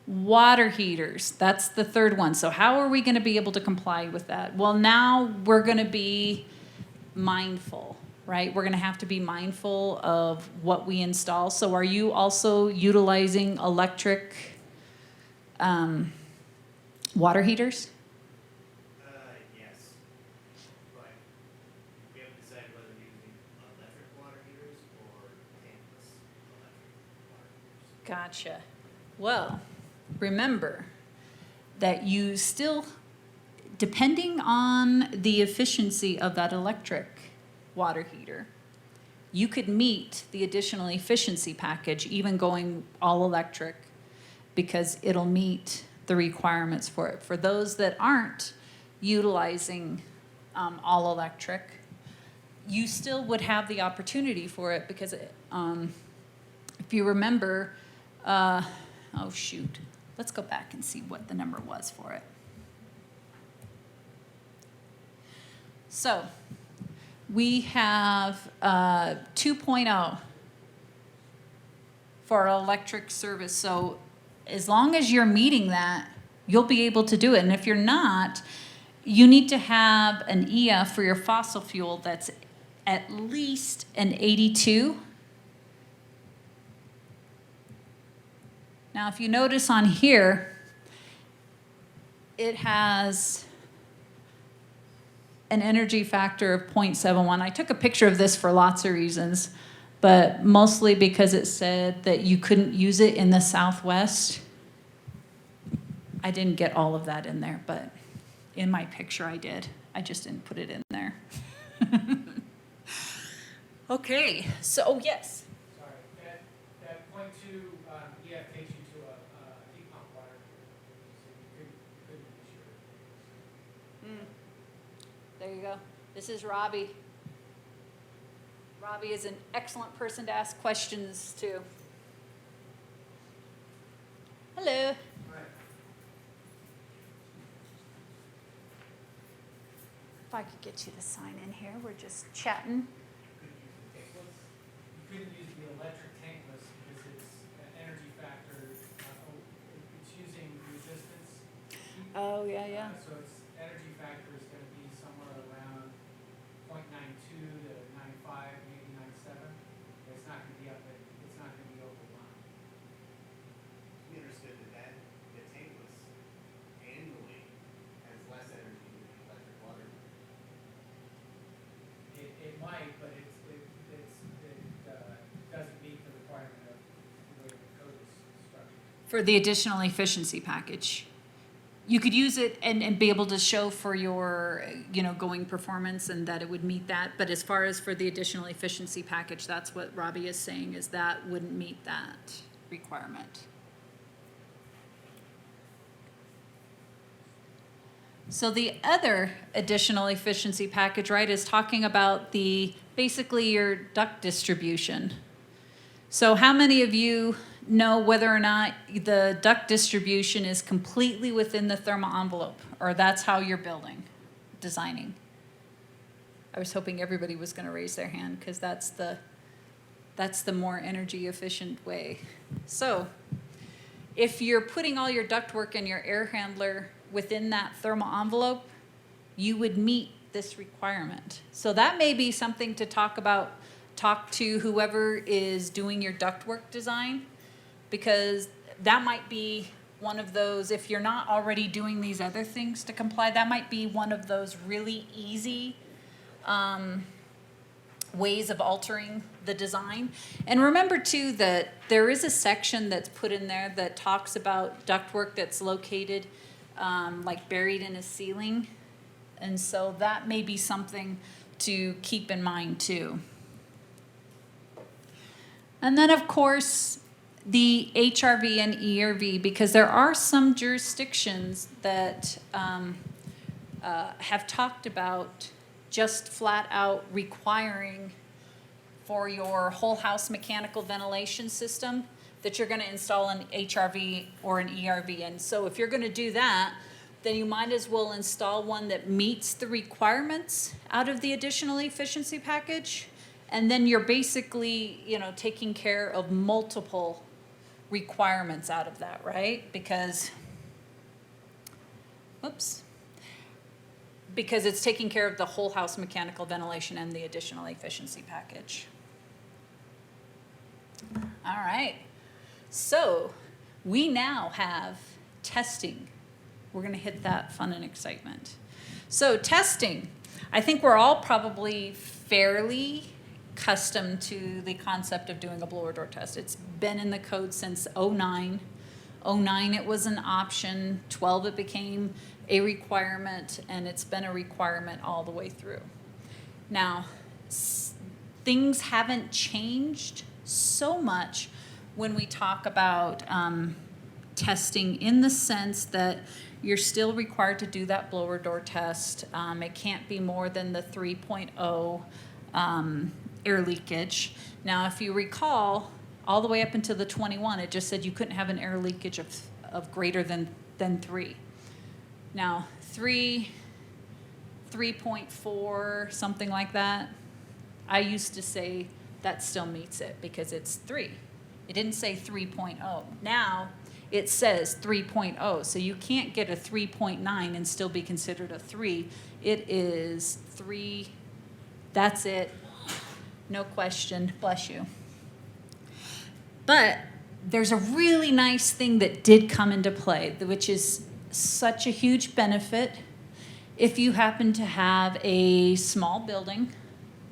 water heaters, that's the third one. So how are we going to be able to comply with that? Well, now we're going to be mindful, right? We're going to have to be mindful of what we install. So are you also utilizing electric water heaters? Yes. But we haven't decided whether we're using electric water heaters or tankless electric water heaters. Gotcha. Well, remember that you still, depending on the efficiency of that electric water heater, you could meet the additional efficiency package, even going all electric, because it'll meet the requirements for it. For those that aren't utilizing all electric, you still would have the opportunity for it because if you remember, oh shoot, let's go back and see what the number was for it. So we have 2.0 for electric service. So as long as you're meeting that, you'll be able to do it. And if you're not, you need to have an EF for your fossil fuel that's at least an 82. Now, if you notice on here, it has an energy factor of 0.71. I took a picture of this for lots of reasons, but mostly because it said that you couldn't use it in the Southwest. I didn't get all of that in there, but in my picture I did. I just didn't put it in there. Okay, so, oh, yes. Sorry, that point two, EF takes you to a heat pump water heater, so you couldn't be sure. There you go. This is Robbie. Robbie is an excellent person to ask questions to. Hello. Right. If I could get you to sign in here, we're just chatting. You couldn't use the electric tankless because its energy factor, it's using resistance. Oh, yeah. So its energy factor is going to be somewhere around 0.92 to 95, maybe 97. But it's not going to be it's not going to be over one. We understood that the tankless annually has less energy than the electric water. It might, but it doesn't meet the requirement of the way the code is structured. For the additional efficiency package. You could use it and be able to show for your, going performance and that it would meet that. But as far as for the additional efficiency package, that's what Robbie is saying, is that wouldn't meet that requirement. So the other additional efficiency package, right, is talking about basically your duct distribution. So how many of you know whether or not the duct distribution is completely within the thermal envelope, or that's how you're designing? I was hoping everybody was going to raise their hand because that's the more energy efficient way. So if you're putting all your ductwork and your air handler within that thermal envelope, you would meet this requirement. So that may be something to talk to whoever is doing your ductwork design, because that might be one of those, if you're not already doing these other things to comply, that might be one of those really easy ways of altering the design. And remember too that there is a section that's put in there that talks about ductwork that's located like buried in a ceiling. And so that may be something to keep in mind too. And then of course, the HRV and ERV, because there are some jurisdictions that have talked about just flat out requiring for your whole house mechanical ventilation system that you're going to install an HRV or an ERV. And so if you're going to do that, then you might as well install one that meets the requirements out of the additional efficiency package. And then you're basically, taking care of multiple requirements out of that, right? Because it's taking care of the whole house mechanical ventilation and the additional efficiency package. All right. So we now have testing. We're going to hit that fun and excitement. So testing, I think we're all probably fairly accustomed to the concept of doing a blower door test. It's been in the code since 09. 09 it was an option, 12 it became a requirement, and it's been a requirement all the way through. Now, things haven't changed so much when we talk about testing, in the sense that you're still required to do that blower door test. It can't be more than the 3.0 air leakage. Now, if you recall, all the way up until the 21, it just said you couldn't have an air leakage of greater than 3. Now, 3.4, something like that, I used to say that still meets it because it's 3. It didn't say 3.0. Now, it says 3.0, so you can't get a 3.9 and still be considered a 3. It is 3, that's it, no question, bless you. But there's a really nice thing that did come into play, which is such a huge benefit if you happen to have a small building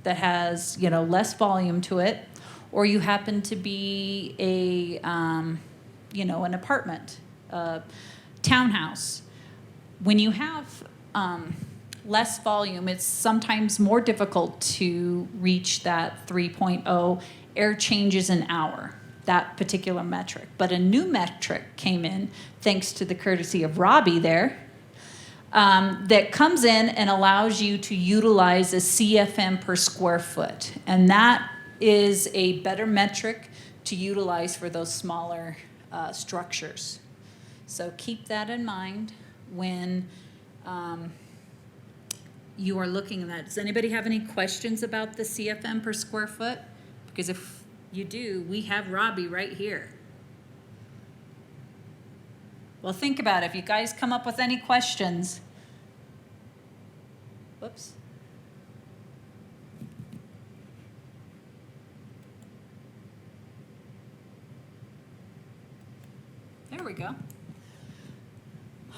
that has, less volume to it, or you happen to be an apartment, a townhouse. When you have less volume, it's sometimes more difficult to reach that 3.0 air changes an hour, that particular metric. But a new metric came in, thanks to the courtesy of Robbie there, that comes in and allows you to utilize a CFM per square foot. And that is a better metric to utilize for those smaller structures. So keep that in mind when you are looking at that. Does anybody have any questions about the CFM per square foot? Because if you do, we have Robbie right here. Well, think about it. If you guys come up with any questions. Whoops. There we go.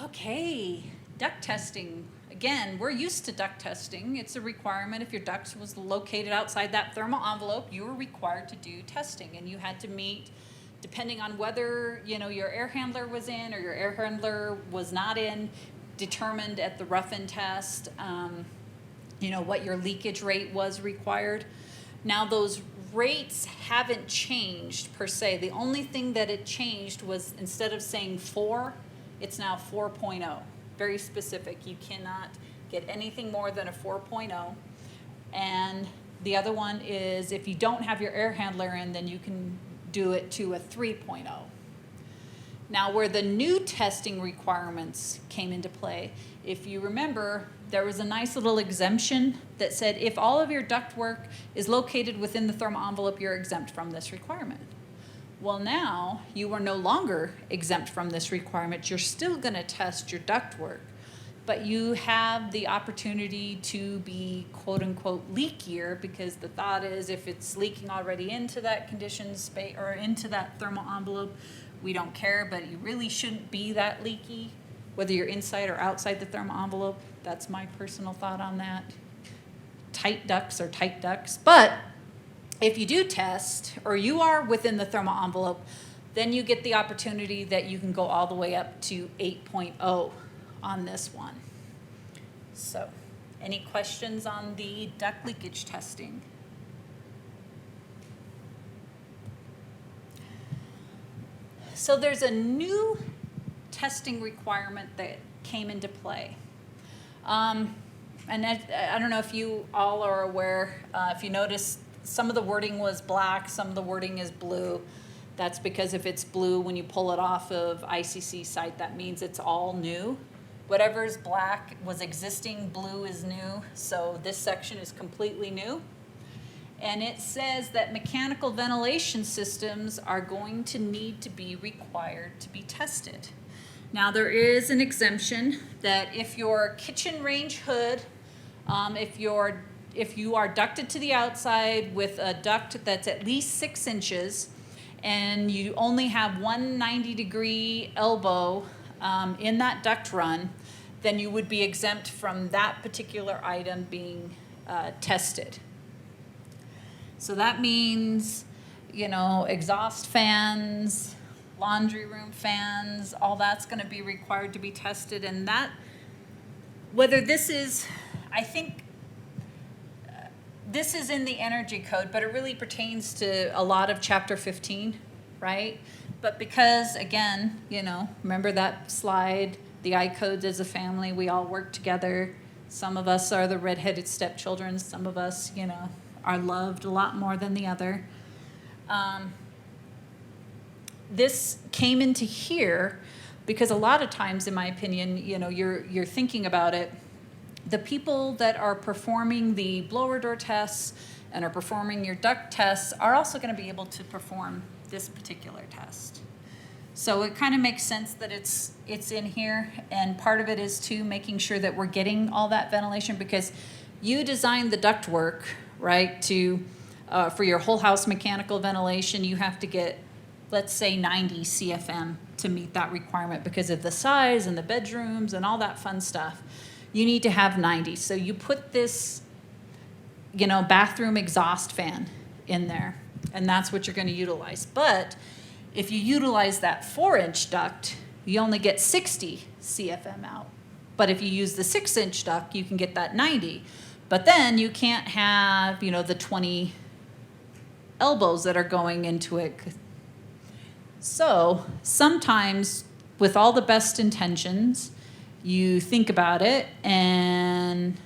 Okay, duct testing. Again, we're used to duct testing. It's a requirement. If your duct was located outside that thermal envelope, you were required to do testing, and you had to meet, depending on whether your air handler was in or your air handler was not in, determined at the rough-in test, what your leakage rate was required. Now those rates haven't changed per se. The only thing that it changed was, instead of saying 4, it's now 4.0. Very specific. You cannot get anything more than a 4.0. And the other one is, if you don't have your air handler in, then you can do it to a 3.0. Now, where the new testing requirements came into play, if you remember, there was a nice little exemption that said if all of your ductwork is located within the thermal envelope, you're exempt from this requirement. Well, now you are no longer exempt from this requirement. You're still going to test your ductwork, but you have the opportunity to be quote unquote leakier, because the thought is, if it's leaking already into that conditioned space or into that thermal envelope, we don't care, but you really shouldn't be that leaky, whether you're inside or outside the thermal envelope. That's my personal thought on that. Tight ducts are tight ducts, but if you do test, or you are within the thermal envelope, then you get the opportunity that you can go all the way up to 8.0 on this one. So, any questions on the duct leakage testing? So there's a new testing requirement that came into play. And I don't know if you all are aware, if you notice, some of the wording was black, some of the wording is blue. That's because if it's blue, when you pull it off of ICC site, that means it's all new. Whatever's black was existing, blue is new. So this section is completely new. And it says that mechanical ventilation systems are going to need to be required to be tested. Now, there is an exemption that if your kitchen range hood, if you are ducted to the outside with a duct that's at least 6 inches, and you only have one 90-degree elbow in that duct run, then you would be exempt from that particular item being tested. So that means, exhaust fans, laundry room fans, all that's going to be required to be tested. And that, whether this is, I think, this is in the energy code, but it really pertains to a lot of chapter 15, right? But because, again, remember that slide, the I codes as a family, we all work together. Some of us are the redheaded stepchildren. Some of us, are loved a lot more than the other. This came into here because a lot of times, in my opinion, you're thinking about it. The people that are performing the blower door tests and are performing your duct tests are also going to be able to perform this particular test. So it kind of makes sense that it's in here, and part of it is too making sure that we're getting all that ventilation, because you designed the ductwork, right, to for your whole house mechanical ventilation. You have to get, let's say, 90 CFM to meet that requirement because of the size and the bedrooms and all that fun stuff. You need to have 90. So you put this, bathroom exhaust fan in there, and that's what you're going to utilize. But if you utilize that 4-inch duct, you only get 60 CFM out. But if you use the 6-inch duct, you can get that 90. But then you can't have, the 20 elbows that are going into it. So sometimes, with all the best intentions, you think about it and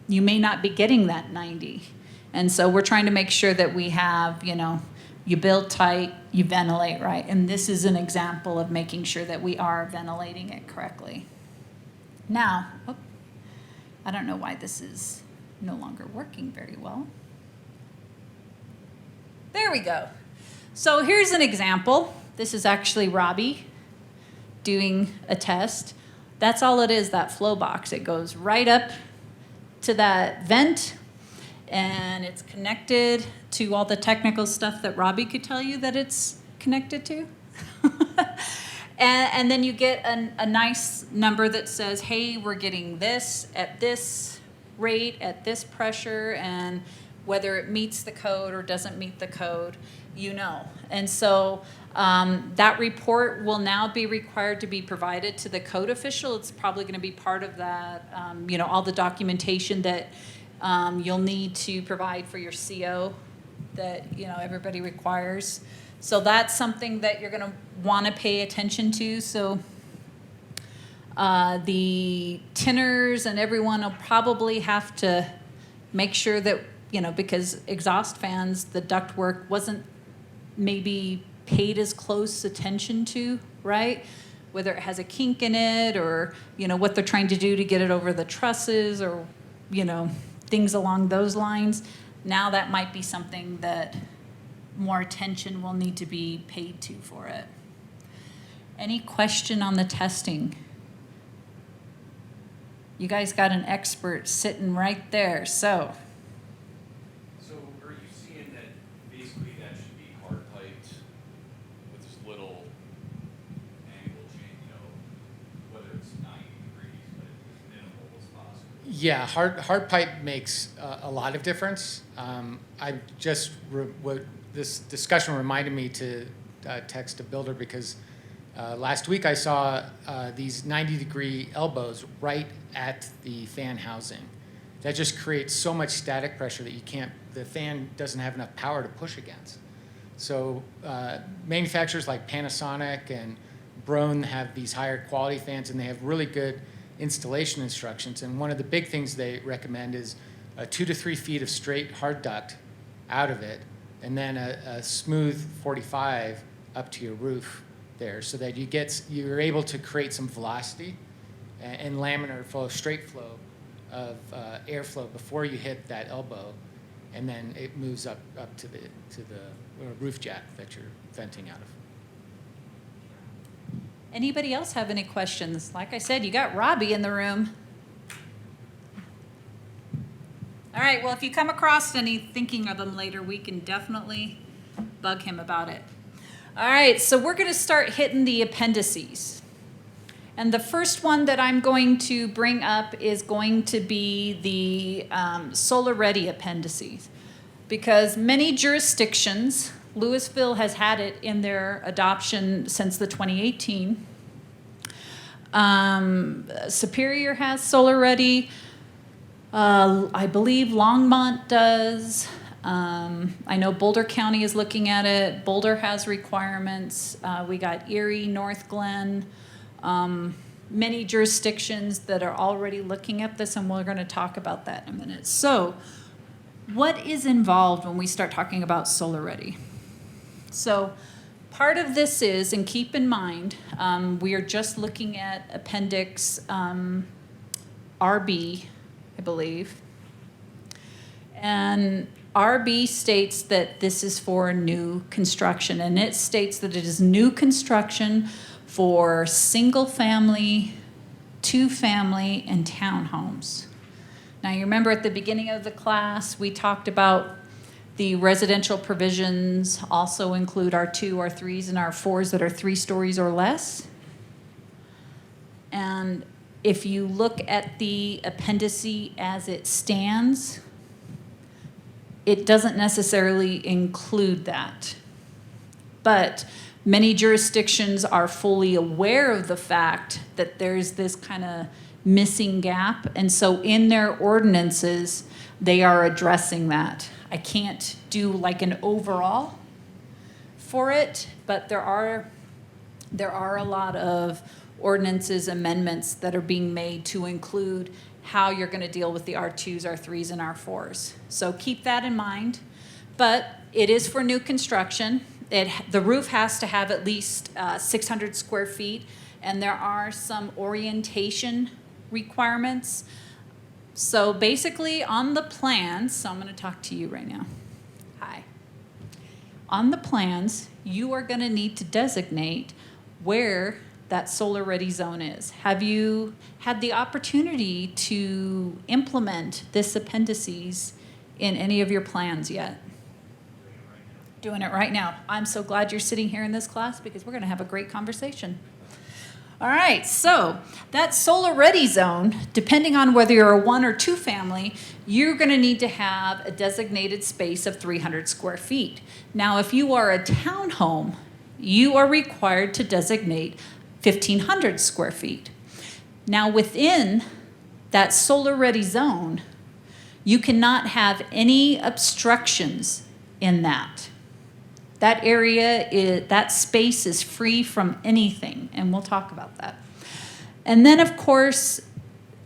you may not be getting that 90. And so we're trying to make sure that we have, you build tight, you ventilate right. And this is an example of making sure that we are ventilating it correctly. Now, I don't know why this is no longer working very well. There we go. So here's an example. This is actually Robbie doing a test. That's all it is, that flow box. It goes right up to that vent, and it's connected to all the technical stuff that Robbie could tell you that it's connected to. and then you get a nice number that says, hey, we're getting this at this rate, at this pressure, and whether it meets the code or doesn't meet the code, And so that report will now be required to be provided to the code official. It's probably going to be part of that, all the documentation that you'll need to provide for your CO that, everybody requires. So that's something that you're going to want to pay attention to. So the tinners and everyone will probably have to make sure that, because exhaust fans, the ductwork wasn't maybe paid as close attention to, right? Whether it has a kink in it or, what they're trying to do to get it over the trusses or, things along those lines. Now that might be something that more attention will need to be paid to for it. Any question on the testing? You guys got an expert sitting right there, so. So are you seeing that basically that should be hard piped with this little angle change, whether it's 90 degrees, but as minimal as possible? Yeah, hard pipe makes a lot of difference. This discussion reminded me to text a builder because last week I saw these 90-degree elbows right at the fan housing. That just creates so much static pressure that the fan doesn't have enough power to push against. So manufacturers like Panasonic and Broan have these higher quality fans, and they have really good installation instructions. And one of the big things they recommend is 2 to 3 feet of straight hard duct out of it, and then a smooth 45 up to your roof there, so that you're able to create some velocity and laminar flow, straight flow of airflow before you hit that elbow, and then it moves up to the roof jack that you're venting out of. Anybody else have any questions? Like I said, you got Robbie in the room. All right, well, if you come across any thinking of them later, we can definitely bug him about it. All right, so we're going to start hitting the appendices. And the first one that I'm going to bring up is going to be the Solar Ready appendices. Because many jurisdictions, Louisville has had it in their adoption since the 2018. Superior has Solar Ready. I believe Longmont does. I know Boulder County is looking at it. Boulder has requirements. We got Erie, North Glen, many jurisdictions that are already looking at this, and we're going to talk about that in a minute. So, what is involved when we start talking about solar ready? So, part of this is, and keep in mind, we are just looking at Appendix RB, I believe. And RB states that this is for new construction, and it states that it is new construction for single family, two family, and townhomes. Now, you remember at the beginning of the class, we talked about the residential provisions also include our 2, our 3s, and our 4s that are 3 stories or less. And if you look at the appendice as it stands, it doesn't necessarily include that. But many jurisdictions are fully aware of the fact that there's this kind of missing gap. And so in their ordinances, they are addressing that. I can't do like an overall for it, but there are a lot of ordinances amendments that are being made to include how you're going to deal with the R2s, R3s, and R4s. So keep that in mind. But it is for new construction. The roof has to have at least 600 square feet, and there are some orientation requirements. So basically on the plans, so I'm going to talk to you right now. Hi. On the plans, you are going to need to designate where that solar ready zone is. Have you had the opportunity to implement this appendices in any of your plans yet? Doing it right now. I'm so glad you're sitting here in this class because we're going to have a great conversation. All right, so that solar ready zone, depending on whether you're a 1 or 2 family, you're going to need to have a designated space of 300 square feet. Now, if you are a townhome, you are required to designate 1,500 square feet. Now, within that solar ready zone, you cannot have any obstructions in that. That area, that space is free from anything, and we'll talk about that. And then, of course,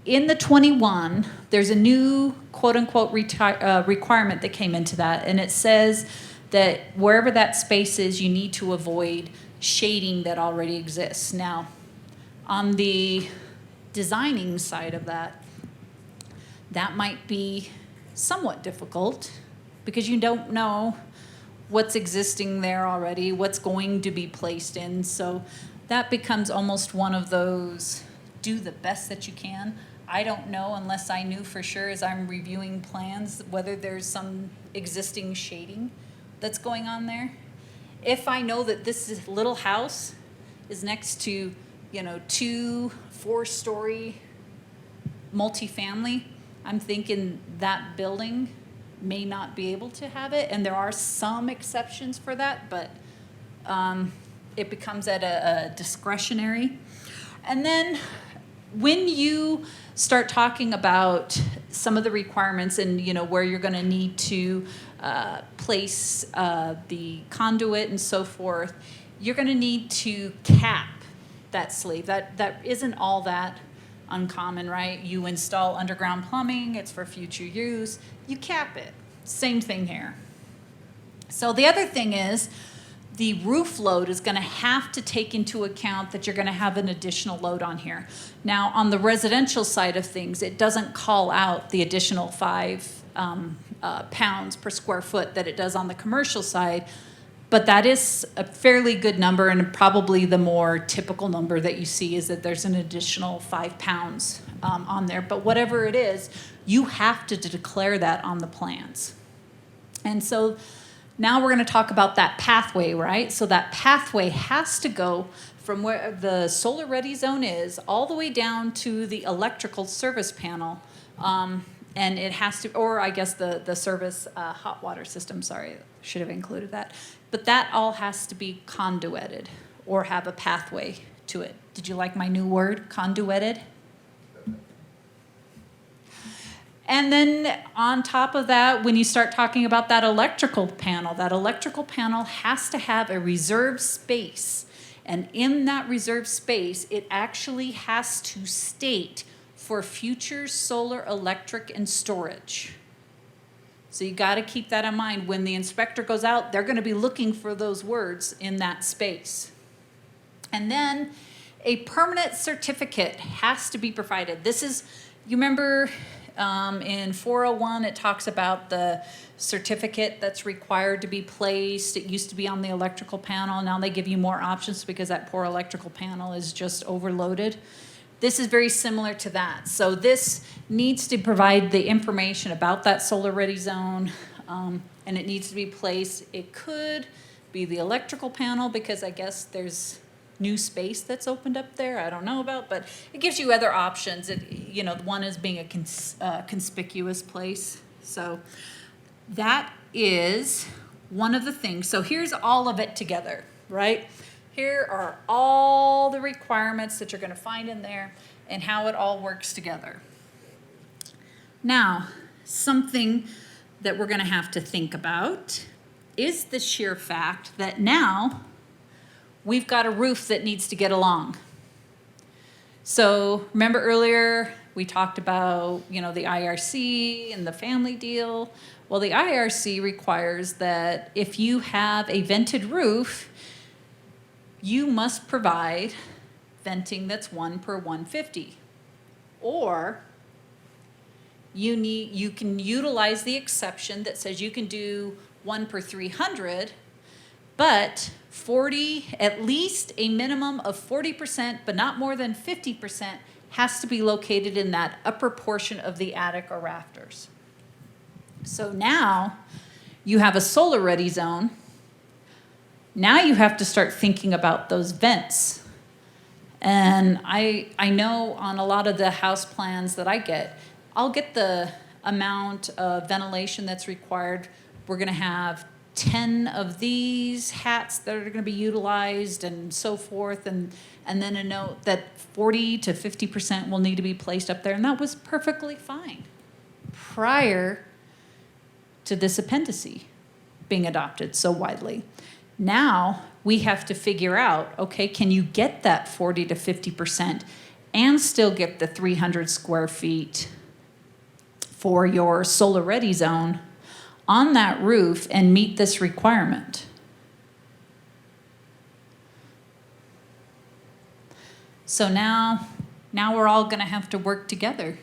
in the 21, there's a new quote-unquote requirement that came into that, and it says that wherever that space is, you need to avoid shading that already exists. Now, on the designing side of that, that might be somewhat difficult because you don't know what's existing there already, what's going to be placed in. So that becomes almost one of those, do the best that you can. I don't know unless I knew for sure as I'm reviewing plans whether there's some existing shading that's going on there. If I know that this little house is next to, 2 4-story multifamily, I'm thinking that building may not be able to have it, and there are some exceptions for that, but it becomes at a discretionary. And then when you start talking about some of the requirements and where you're going to need to place the conduit and so forth, you're going to need to cap that sleeve. That isn't all that uncommon, right? You install underground plumbing, it's for future use, you cap it. Same thing here. So the other thing is the roof load is going to have to take into account that you're going to have an additional load on here. Now, on the residential side of things, it doesn't call out the additional 5 pounds per square foot that it does on the commercial side, but that is a fairly good number, and probably the more typical number that you see is that there's an additional 5 pounds on there. But whatever it is, you have to declare that on the plans. And so now we're going to talk about that pathway, right? So that pathway has to go from where the solar ready zone is all the way down to the electrical service panel. And it has to, or I guess the service hot water system, sorry, should have included that. But that all has to be conduited or have a pathway to it. Did you like my new word, conduited? And then on top of that, when you start talking about that electrical panel has to have a reserved space. And in that reserved space, it actually has to state for future solar, electric, and storage. So you got to keep that in mind. When the inspector goes out, they're going to be looking for those words in that space. And then a permanent certificate has to be provided. This is, you remember in 401, it talks about the certificate that's required to be placed. It used to be on the electrical panel. Now they give you more options because that poor electrical panel is just overloaded. This is very similar to that. So this needs to provide the information about that solar ready zone, and it needs to be placed. It could be the electrical panel because I guess there's new space that's opened up there. I don't know about, but it gives you other options. One is being a conspicuous place. So that is one of the things. So here's all of it together, right? Here are all the requirements that you're going to find in there and how it all works together. Now, something that we're going to have to think about is the sheer fact that now we've got a roof that needs to get along. So remember earlier we talked about, the IRC and the family deal. Well, the IRC requires that if you have a vented roof, you must provide venting that's 1 per 150. Or you can utilize the exception that says you can do 1 per 300, but at least a minimum of 40%, but not more than 50%, has to be located in that upper portion of the attic or rafters. So now you have a solar ready zone. Now you have to start thinking about those vents. And I know on a lot of the house plans that I get, I'll get the amount of ventilation that's required. We're going to have 10 of these hats that are going to be utilized and so forth. And then a note that 40 to 50% will need to be placed up there. And that was perfectly fine prior to this appendice being adopted so widely. Now we have to figure out, okay, can you get that 40 to 50% and still get the 300 square feet for your solar ready zone on that roof and meet this requirement? So now we're all going to have to work together.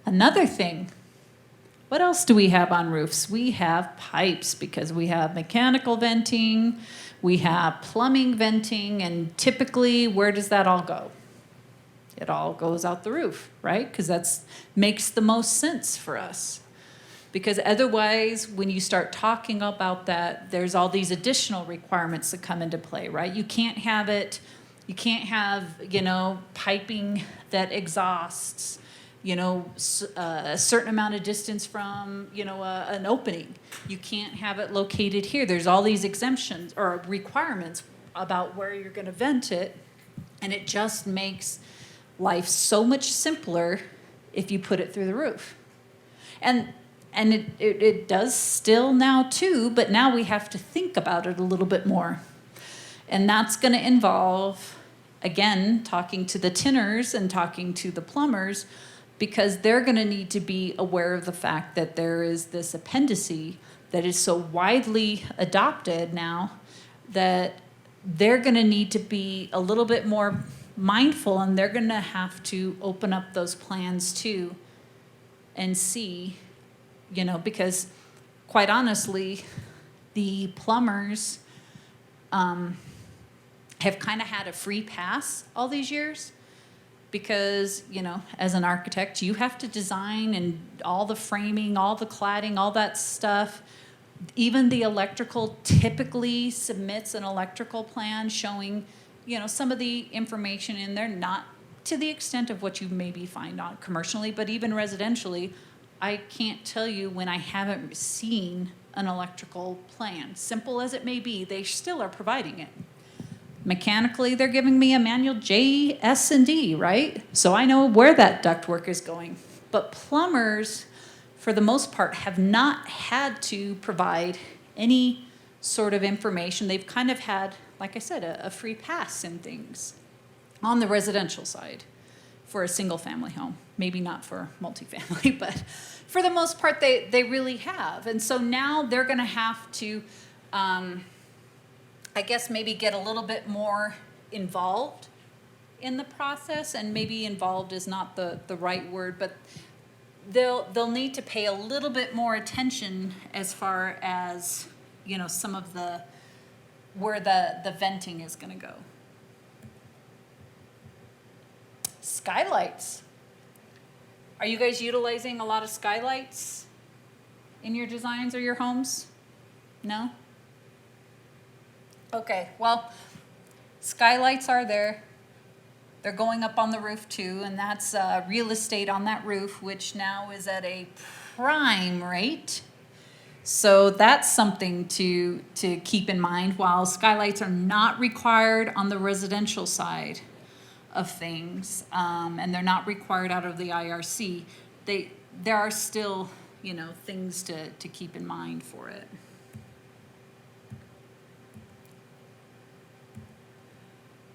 Another thing, what else do we have on roofs? We have pipes because we have mechanical venting, we have plumbing venting, and typically, where does that all go? It all goes out the roof, right? Because that makes the most sense for us. Because otherwise, when you start talking about that, there's all these additional requirements that come into play, right? You can't have, piping that exhausts, a certain amount of distance from, an opening. You can't have it located here. There's all these exemptions or requirements about where you're going to vent it, and it just makes life so much simpler if you put it through the roof. And it does still now too, but now we have to think about it a little bit more. And that's going to involve, again, talking to the tinners and talking to the plumbers, because they're going to need to be aware of the fact that there is this appendice that is so widely adopted now that they're going to need to be a little bit more mindful, and they're going to have to open up those plans too and see, because quite honestly, the plumbers have kind of had a free pass all these years. Because, as an architect, you have to design and all the framing, all the cladding, all that stuff. Even the electrical typically submits an electrical plan showing, some of the information in there, not to the extent of what you maybe find on commercially, but even residentially. I can't tell you when I haven't seen an electrical plan. Simple as it may be, they still are providing it. Mechanically, they're giving me a manual J, S, and D, right? So I know where that ductwork is going. But plumbers, for the most part, have not had to provide any sort of information. They've kind of had, like I said, a free pass in things on the residential side for a single family home. Maybe not for multifamily, but for the most part, they really have. And so now they're gonna have to, I guess maybe get a little bit more involved in the process, and maybe involved is not the right word, but they'll need to pay a little bit more attention as far as, you know, some of where the venting is gonna go. Skylights. Are you guys utilizing a lot of skylights in your designs or your homes? No? Okay, well, skylights are there. They're going up on the roof too, and that's real estate on that roof, which now is at a prime rate. So that's something to keep in mind. While skylights are not required on the residential side of things, and they're not required out of the IRC, there are still, you know, things to keep in mind for it.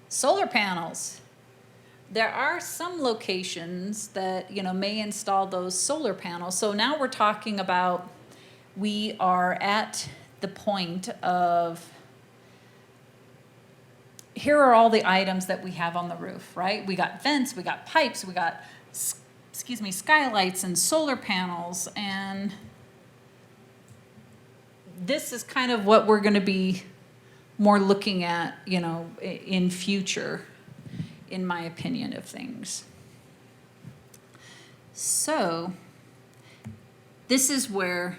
Solar panels. There are some locations that, you know, may install those solar panels. So now we're talking about, we are at the point of, here are all the items that we have on the roof, right? We got vents, we got pipes, we got, skylights and solar panels, and this is kind of what we're gonna be more looking at, you know, in future, in my opinion of things. So this is where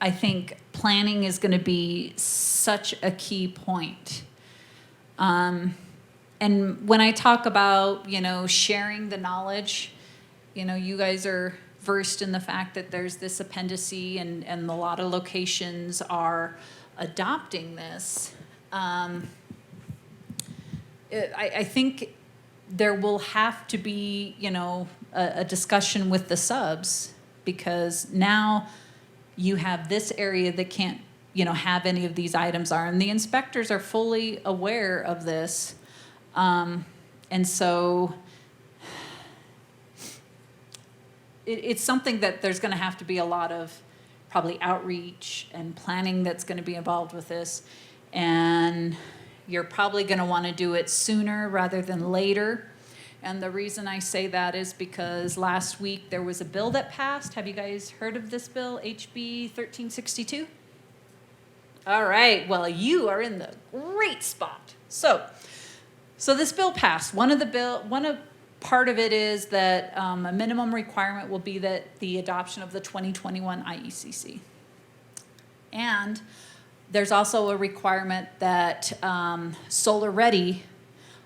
I think planning is going to be such a key point. And when I talk about, you know, sharing the knowledge, you know, you guys are versed in the fact that there's this appendice, and a lot of locations are adopting this. I think there will have to be, you know, a discussion with the subs, because now you have this area that can't, you know, have any of these items are, and the inspectors are fully aware of this. And so it's something that there's going to have to be a lot of probably outreach and planning that's going to be involved with this. And you're probably going to want to do it sooner rather than later. And the reason I say that is because last week there was a bill that passed. Have you guys heard of this bill, HB 1362? All right, well, you are in the great spot. So this bill passed. Part of it is that a minimum requirement will be that the adoption of the 2021 IECC. And there's also a requirement that Solar Ready,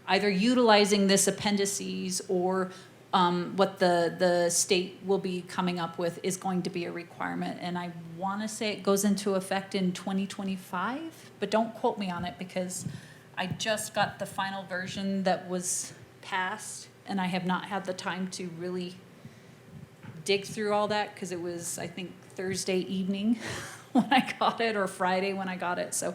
either utilizing this appendices or what the state will be coming up with, is going to be a requirement. And I want to say it goes into effect in 2025, but don't quote me on it, because I just got the final version that was passed, and I have not had the time to really dig through all that, because it was, I think, Thursday evening when I got it, or Friday when I got it. So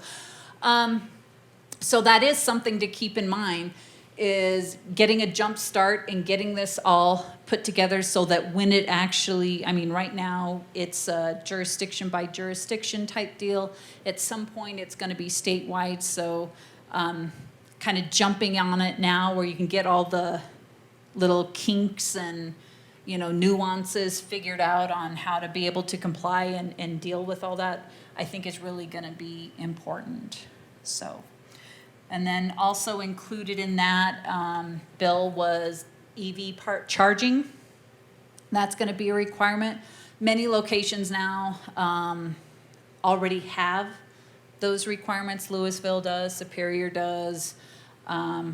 that is something to keep in mind, is getting a jump start and getting this all put together so that when it actually, I mean, right now it's a jurisdiction by jurisdiction type deal. At some point it's going to be statewide, so kind of jumping on it now where you can get all the little kinks and, you know, nuances figured out on how to be able to comply and deal with all that, I think is really going to be important. So, and then also included in that bill was EV part charging. That's going to be a requirement. Many locations now already have those requirements. Louisville does, Superior does. I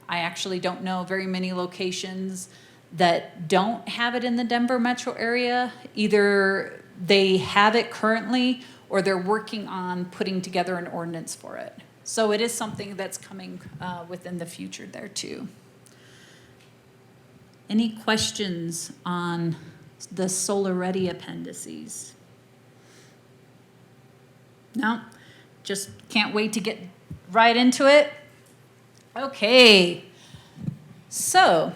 actually don't know very many locations that don't have it in the Denver metro area. Either they have it currently or they're working on putting together an ordinance for it. So it is something that's coming within the future there too. Any questions on the solar ready appendices? No? Just can't wait to get right into it? Okay. So,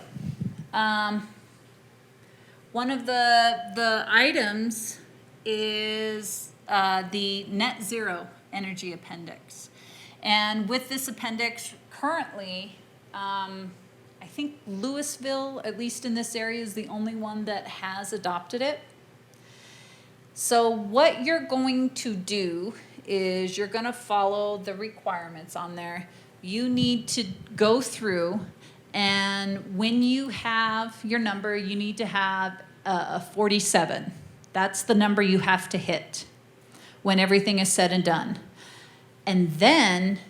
one of the items is the net zero energy appendix. And with this appendix, currently, I think Louisville, at least in this area, is the only one that has adopted it. So what you're going to do is you're going to follow the requirements on there. You need to go through, and when you have your number, you need to have a 47. That's the number you have to hit when everything is said and done. And then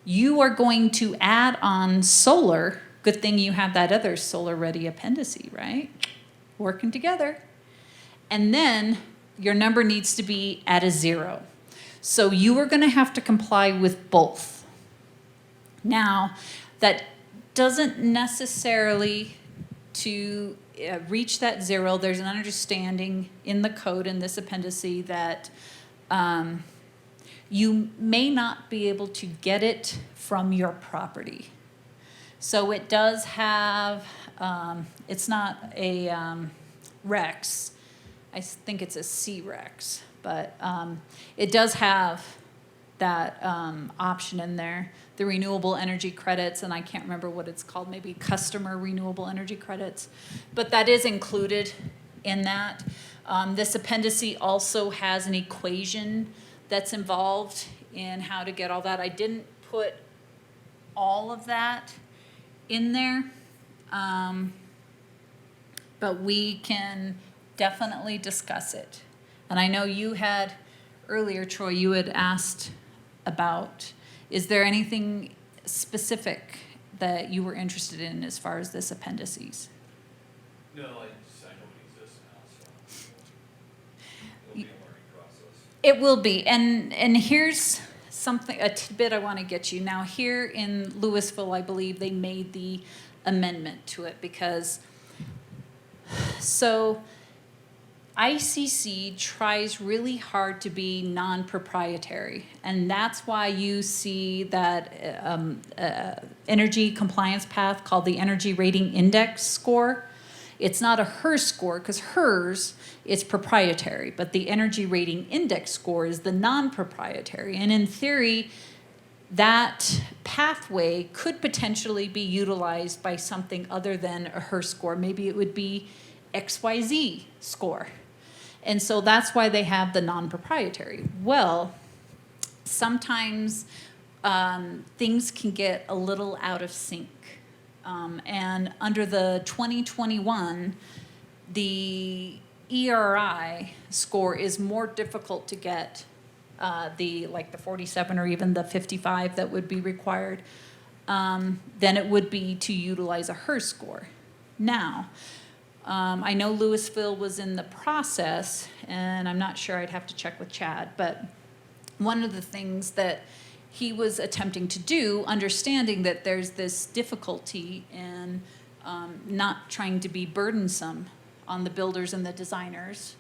you are going to add on solar. Good thing you have that other solar ready appendix, right? Working together. And then your number needs to be at a 0. So you are going to have to comply with both. Now, that doesn't necessarily to reach that 0. There's an understanding in the code in this appendix that you may not be able to get it from your property. So it does have, it's not a REX, I think it's a C-REX, but it does have that option in there, the renewable energy credits, and I can't remember what it's called, maybe customer renewable energy credits, but that is included in that. This appendix also has an equation that's involved in how to get all that. I didn't put all of that in there, but we can definitely discuss it. And I know you had, earlier, Troy, you had asked about, is there anything specific that you were interested in as far as this appendices? No, I know it exists now, so it'll be a learning process. It will be, and here's something, a tidbit I want to get you. Now here in Louisville, I believe they made the amendment to it because, so IECC tries really hard to be non-proprietary, and that's why you see that energy compliance path called the Energy Rating Index score. It's not a HERS score because HERS is proprietary, but the Energy Rating Index score is the non-proprietary. And in theory, that pathway could potentially be utilized by something other than a HERS score. Maybe it would be XYZ score. And so that's why they have the non-proprietary. Well, sometimes things can get a little out of sync. And under the 2021, the ERI score is more difficult to get, the 47 or even the 55 that would be required, than it would be to utilize a HERS score. Now, I know Louisville was in the process, and I'm not sure, I'd have to check with Chad, but one of the things that he was attempting to do, understanding that there's this difficulty in not trying to be burdensome on the builders and the designers,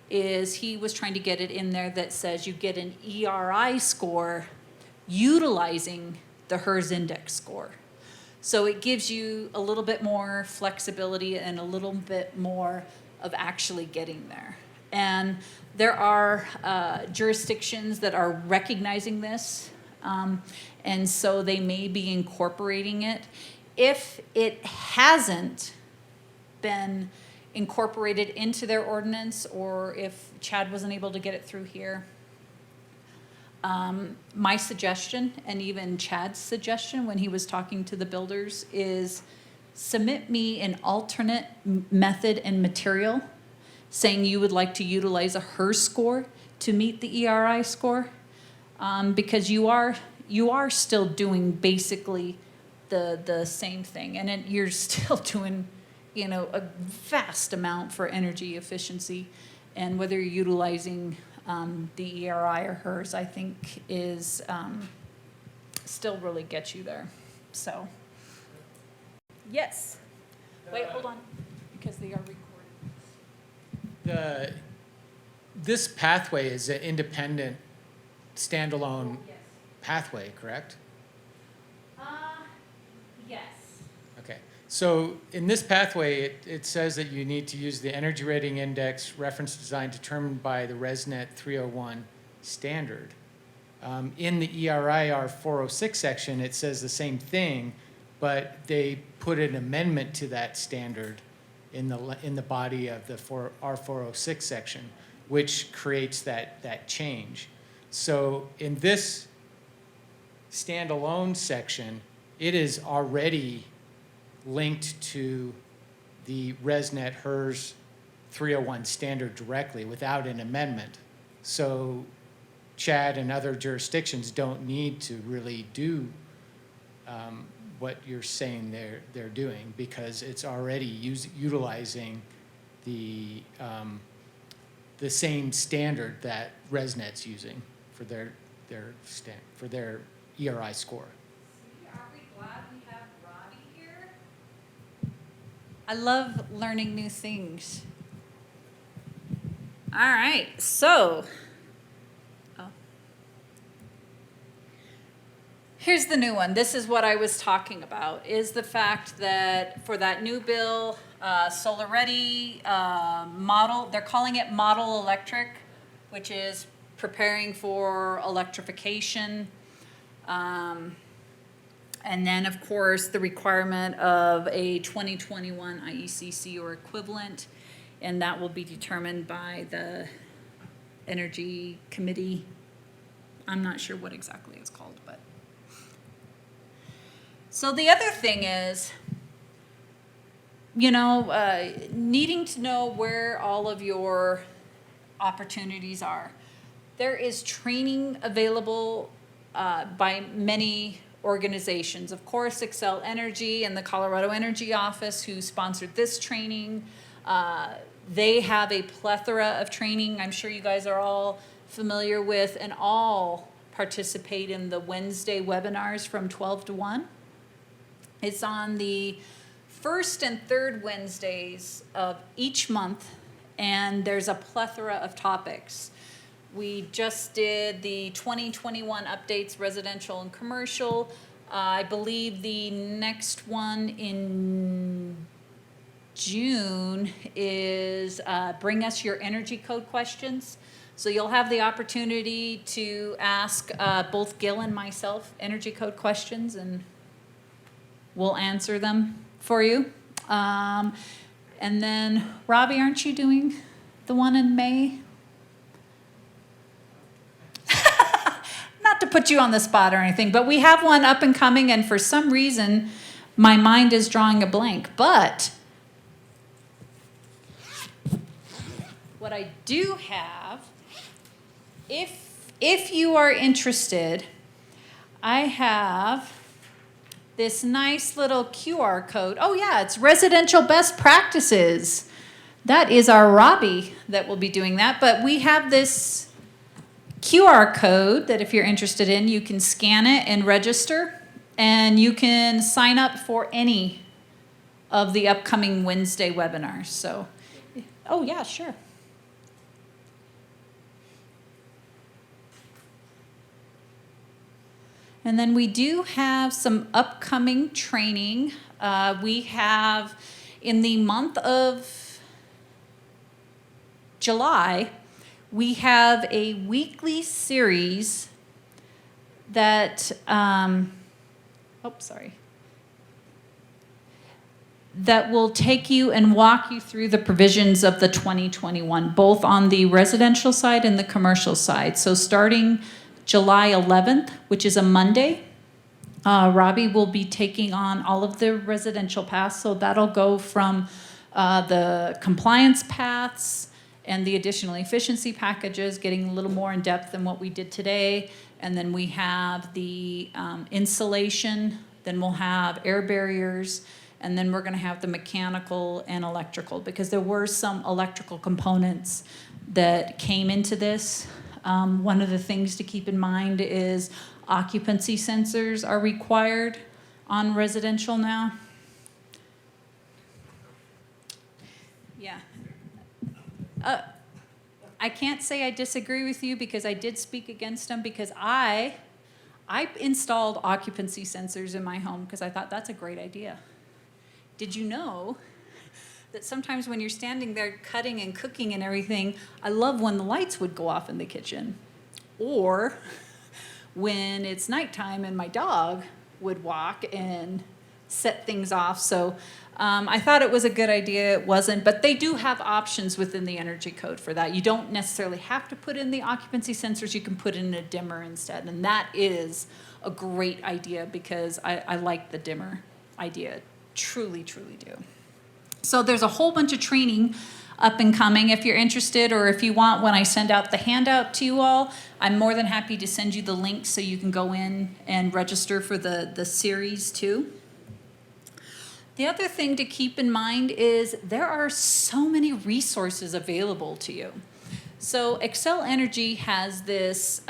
is he was trying to get it in there that says you get an ERI score utilizing the HERS index score. So it gives you a little bit more flexibility and a little bit more of actually getting there. And there are jurisdictions that are recognizing this, and so they may be incorporating it. If it hasn't been incorporated into their ordinance, or if Chad wasn't able to get it through here, my suggestion, and even Chad's suggestion when he was talking to the builders, is submit me an alternate method and material saying you would like to utilize a HERS score to meet the ERI score, because you are still doing basically the same thing, and you're still doing, a vast amount for energy efficiency, and whether you're utilizing the ERI or HERS, I think is still really get you there. So, yes. Wait, hold on, because they are recorded. This pathway is an independent, standalone Yes. pathway, correct? Yes. Okay, so in this pathway, it says that you need to use the energy rating index reference design determined by the ResNet 301 standard. In the ERIR 406 section, it says the same thing, but they put an amendment to that standard in the body of the R406 section, which creates that change. So in this standalone section, it is already linked to the ResNet HERS 301 standard directly without an amendment. So Chad and other jurisdictions don't need to really do what you're saying they're doing, because it's already utilizing the same standard that ResNet's using for their ERI score. See, aren't we glad we have Robbie here? I love learning new things. All right, so here's the new one. This is what I was talking about, is the fact that for that new bill, Solar Ready model, they're calling it Model Electric, which is preparing for electrification. And then, of course, the requirement of a 2021 IECC or equivalent, and that will be determined by the Energy Committee. I'm not sure what exactly it's called, but. So the other thing is, needing to know where all of your opportunities are. There is training available by many organizations. Of course, Excel Energy and the Colorado Energy Office, who sponsored this training, they have a plethora of training I'm sure you guys are all familiar with, and all participate in the Wednesday webinars from 12 to 1. It's on the first and third Wednesdays of each month, and there's a plethora of topics. We just did the 2021 updates, residential and commercial. I believe the next one in June is bring us your energy code questions. So you'll have the opportunity to ask both Gil and myself energy code questions, and we'll answer them for you. And then, Robbie, aren't you doing the one in May? Not to put you on the spot or anything, but we have one up and coming, and for some reason, my mind is drawing a blank. But what I do have, if you are interested, I have this nice little QR code. Oh yeah, it's residential best practices. That is our Robbie that will be doing that. But we have this QR code that if you're interested in, you can scan it and register, and you can sign up for any of the upcoming Wednesday webinars. So, oh yeah, sure. And then we do have some upcoming training. We have, in the month of July, we have a weekly series that, that will take you and walk you through the provisions of the 2021, both on the residential side and the commercial side. So starting July 11th, which is a Monday, Robbie will be taking on all of the residential paths. So that'll go from the compliance paths and the additional efficiency packages, getting a little more in depth than what we did today. And then we have the insulation, then we'll have air barriers, and then we're gonna have the mechanical and electrical, because there were some electrical components that came into this. One of the things to keep in mind is occupancy sensors are required on residential now. Yeah. I can't say I disagree with you because I did speak against them because I installed occupancy sensors in my home because I thought that's a great idea. Did you know that sometimes when you're standing there cutting and cooking and everything, I love when the lights would go off in the kitchen, or when it's nighttime and my dog would walk and set things off. So I thought it was a good idea. It wasn't, but they do have options within the energy code for that. You don't necessarily have to put in the occupancy sensors. You can put in a dimmer instead, and that is a great idea because I like the dimmer idea. Truly, truly do. So there's a whole bunch of training up and coming. If you're interested, or if you want, when I send out the handout to you all, I'm more than happy to send you the link so you can go in and register for the series too. The other thing to keep in mind is there are so many resources available to you. So Xcel Energy has this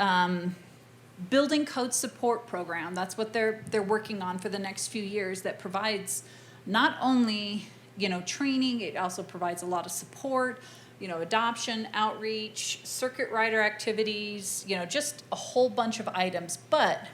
building code support program. That's what they're working on for the next few years, that provides not only, you know, training, it also provides a lot of support, you know, adoption, outreach, circuit rider activities, you know, just a whole bunch of items. But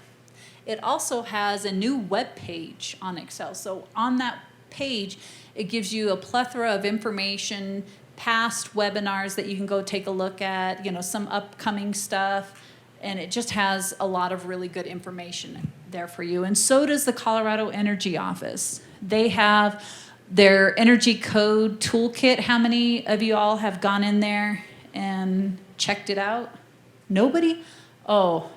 it also has a new web page on Xcel. So on that page, it gives you a plethora of information, past webinars that you can go take a look at, you know, some upcoming stuff, and it just has a lot of really good information there for you. And so does the Colorado Energy Office. They have their energy code toolkit. How many of you all have gone in there and checked it out? Nobody? Oh,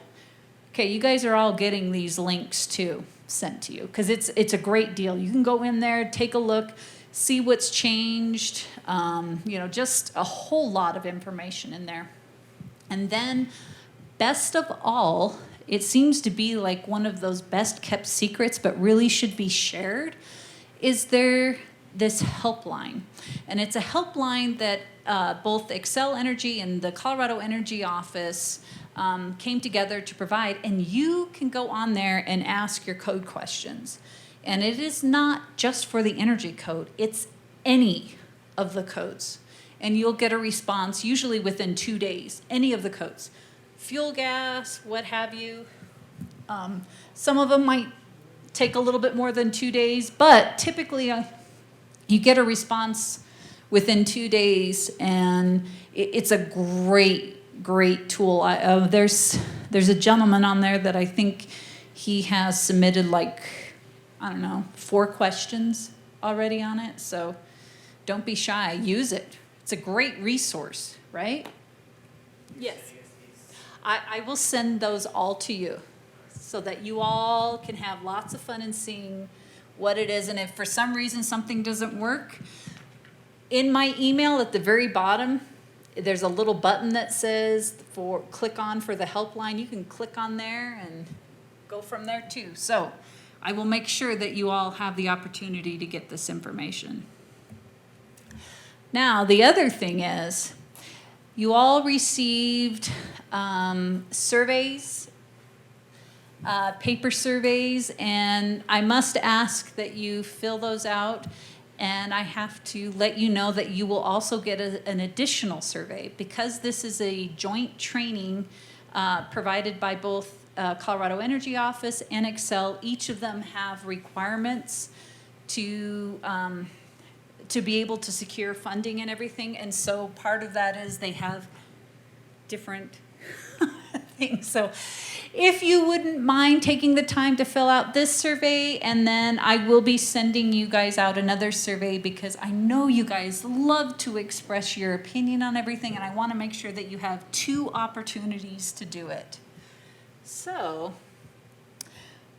okay, you guys are all getting these links too sent to you because it's a great deal. You can go in there, take a look, see what's changed, you know, just a whole lot of information in there. And then, best of all, it seems to be like one of those best kept secrets, but really should be shared, is there this helpline. And it's a helpline that both Xcel Energy and the Colorado Energy Office came together to provide, and you can go on there and ask your code questions. And it is not just for the energy code, it's any of the codes. And you'll get a response usually within 2 days, any of the codes. Fuel, gas, what have you. Some of them might take a little bit more than 2 days, but typically you get a response within 2 days, and it's a great tool. There's a gentleman on there that I think he has submitted like, I don't know, 4 questions already on it. So don't be shy, use it. It's a great resource, right? Yes. I will send those all to you so that you all can have lots of fun in seeing what it is. And if for some reason something doesn't work, in my email at the very bottom, there's a little button that says click on for the helpline. You can click on there and go from there too. So I will make sure that you all have the opportunity to get this information. Now, the other thing is, you all received surveys, paper surveys, and I must ask that you fill those out. And I have to let you know that you will also get an additional survey because this is a joint training provided by both Colorado Energy Office and Xcel. Each of them have requirements to be able to secure funding and everything. And so part of that is they have different things. So if you wouldn't mind taking the time to fill out this survey, and then I will be sending you guys out another survey because I know you guys love to express your opinion on everything, and I want to make sure that you have 2 opportunities to do it. So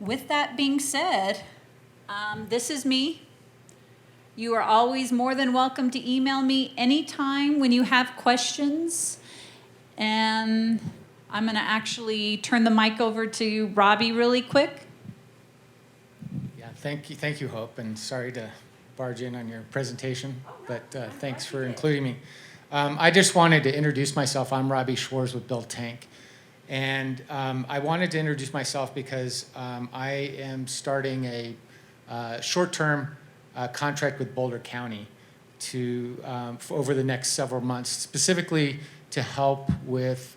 with that being said, this is me. You are always more than welcome to email me anytime when you have questions. And I'm going to actually turn the mic over to Robbie really quick. Yeah, thank you, Hope, and sorry to barge in on your presentation, but thanks for including me. I just wanted to introduce myself. I'm Robbie Schwartz with Build Tank. And I wanted to introduce myself because I am starting a short-term contract with Boulder County to over the next several months, specifically to help with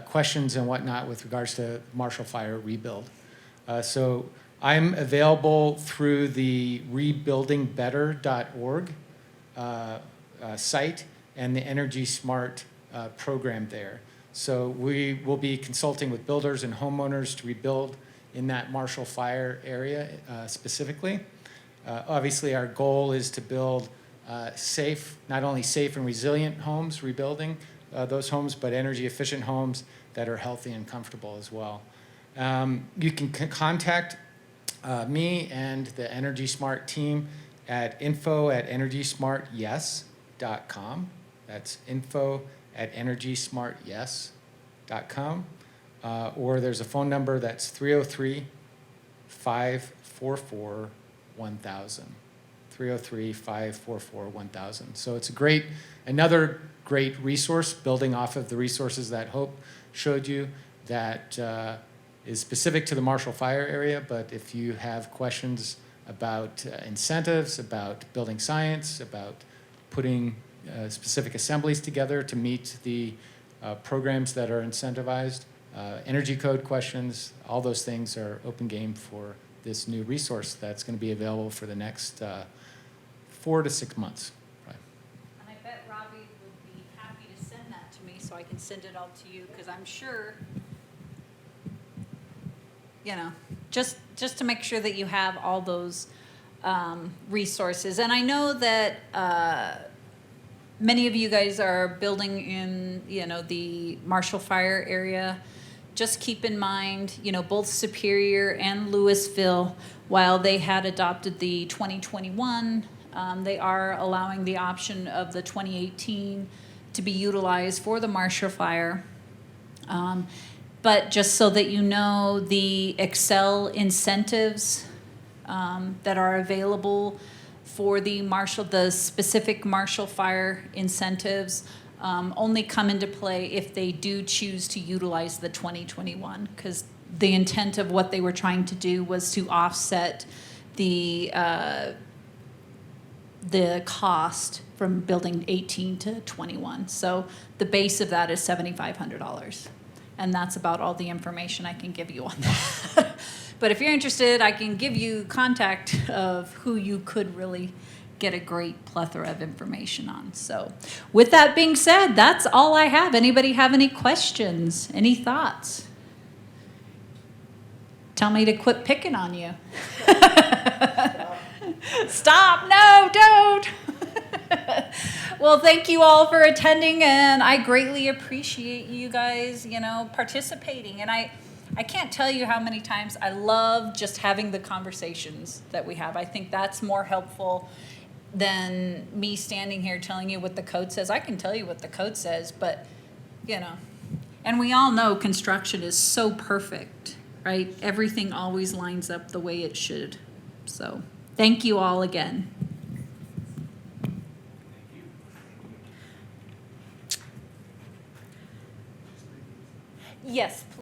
questions and whatnot with regards to Marshall Fire rebuild. So I'm available through the rebuildingbetter.org site and the Energy Smart program there. So we will be consulting with builders and homeowners to rebuild in that Marshall Fire area specifically. Obviously, our goal is to build safe, not only safe and resilient homes, rebuilding those homes, but energy efficient homes that are healthy and comfortable as well. You can contact me and the Energy Smart team at info@energysmartyes.com. That's info@energysmartyes.com. Or there's a phone number that's 303-544-1000. 303-544-1000. So it's another great resource, building off of the resources that Hope showed you, that is specific to the Marshall Fire area. But if you have questions about incentives, about building science, about putting specific assemblies together to meet the programs that are incentivized, energy code questions, all those things are open game for this new resource that's going to be available for the next 4 to 6 months. Right. And I bet Robbie would be happy to send that to me so I can send it all to you, because I'm sure, you know, just to make sure that you have all those resources. And I know that many of you guys are building in, you know, the Marshall Fire area. Just keep in mind, you know, both Superior and Louisville, while they had adopted the 2021, they are allowing the option of the 2018 to be utilized for the Marshall Fire. But just so that you know, the Excel incentives that are available for the specific Marshall Fire incentives only come into play if they do choose to utilize the 2021, because the intent of what they were trying to do was to offset the cost from building 18 to 21. So the base of that is $7,500. And that's about all the information I can give you on that. But if you're interested, I can give you contact of who you could really get a great plethora of information on. So with that being said, that's all I have. Anybody have any questions? Any thoughts? Tell me to quit picking on you. Stop. No, don't. Well, thank you all for attending, and I greatly appreciate you guys, you know, participating. And I can't tell you how many times I love just having the conversations that we have. I think that's more helpful than me standing here telling you what the code says. I can tell you what the code says, but, you know, and we all know construction is so perfect, right? Everything always lines up the way it should. So thank you all again. Yes, please.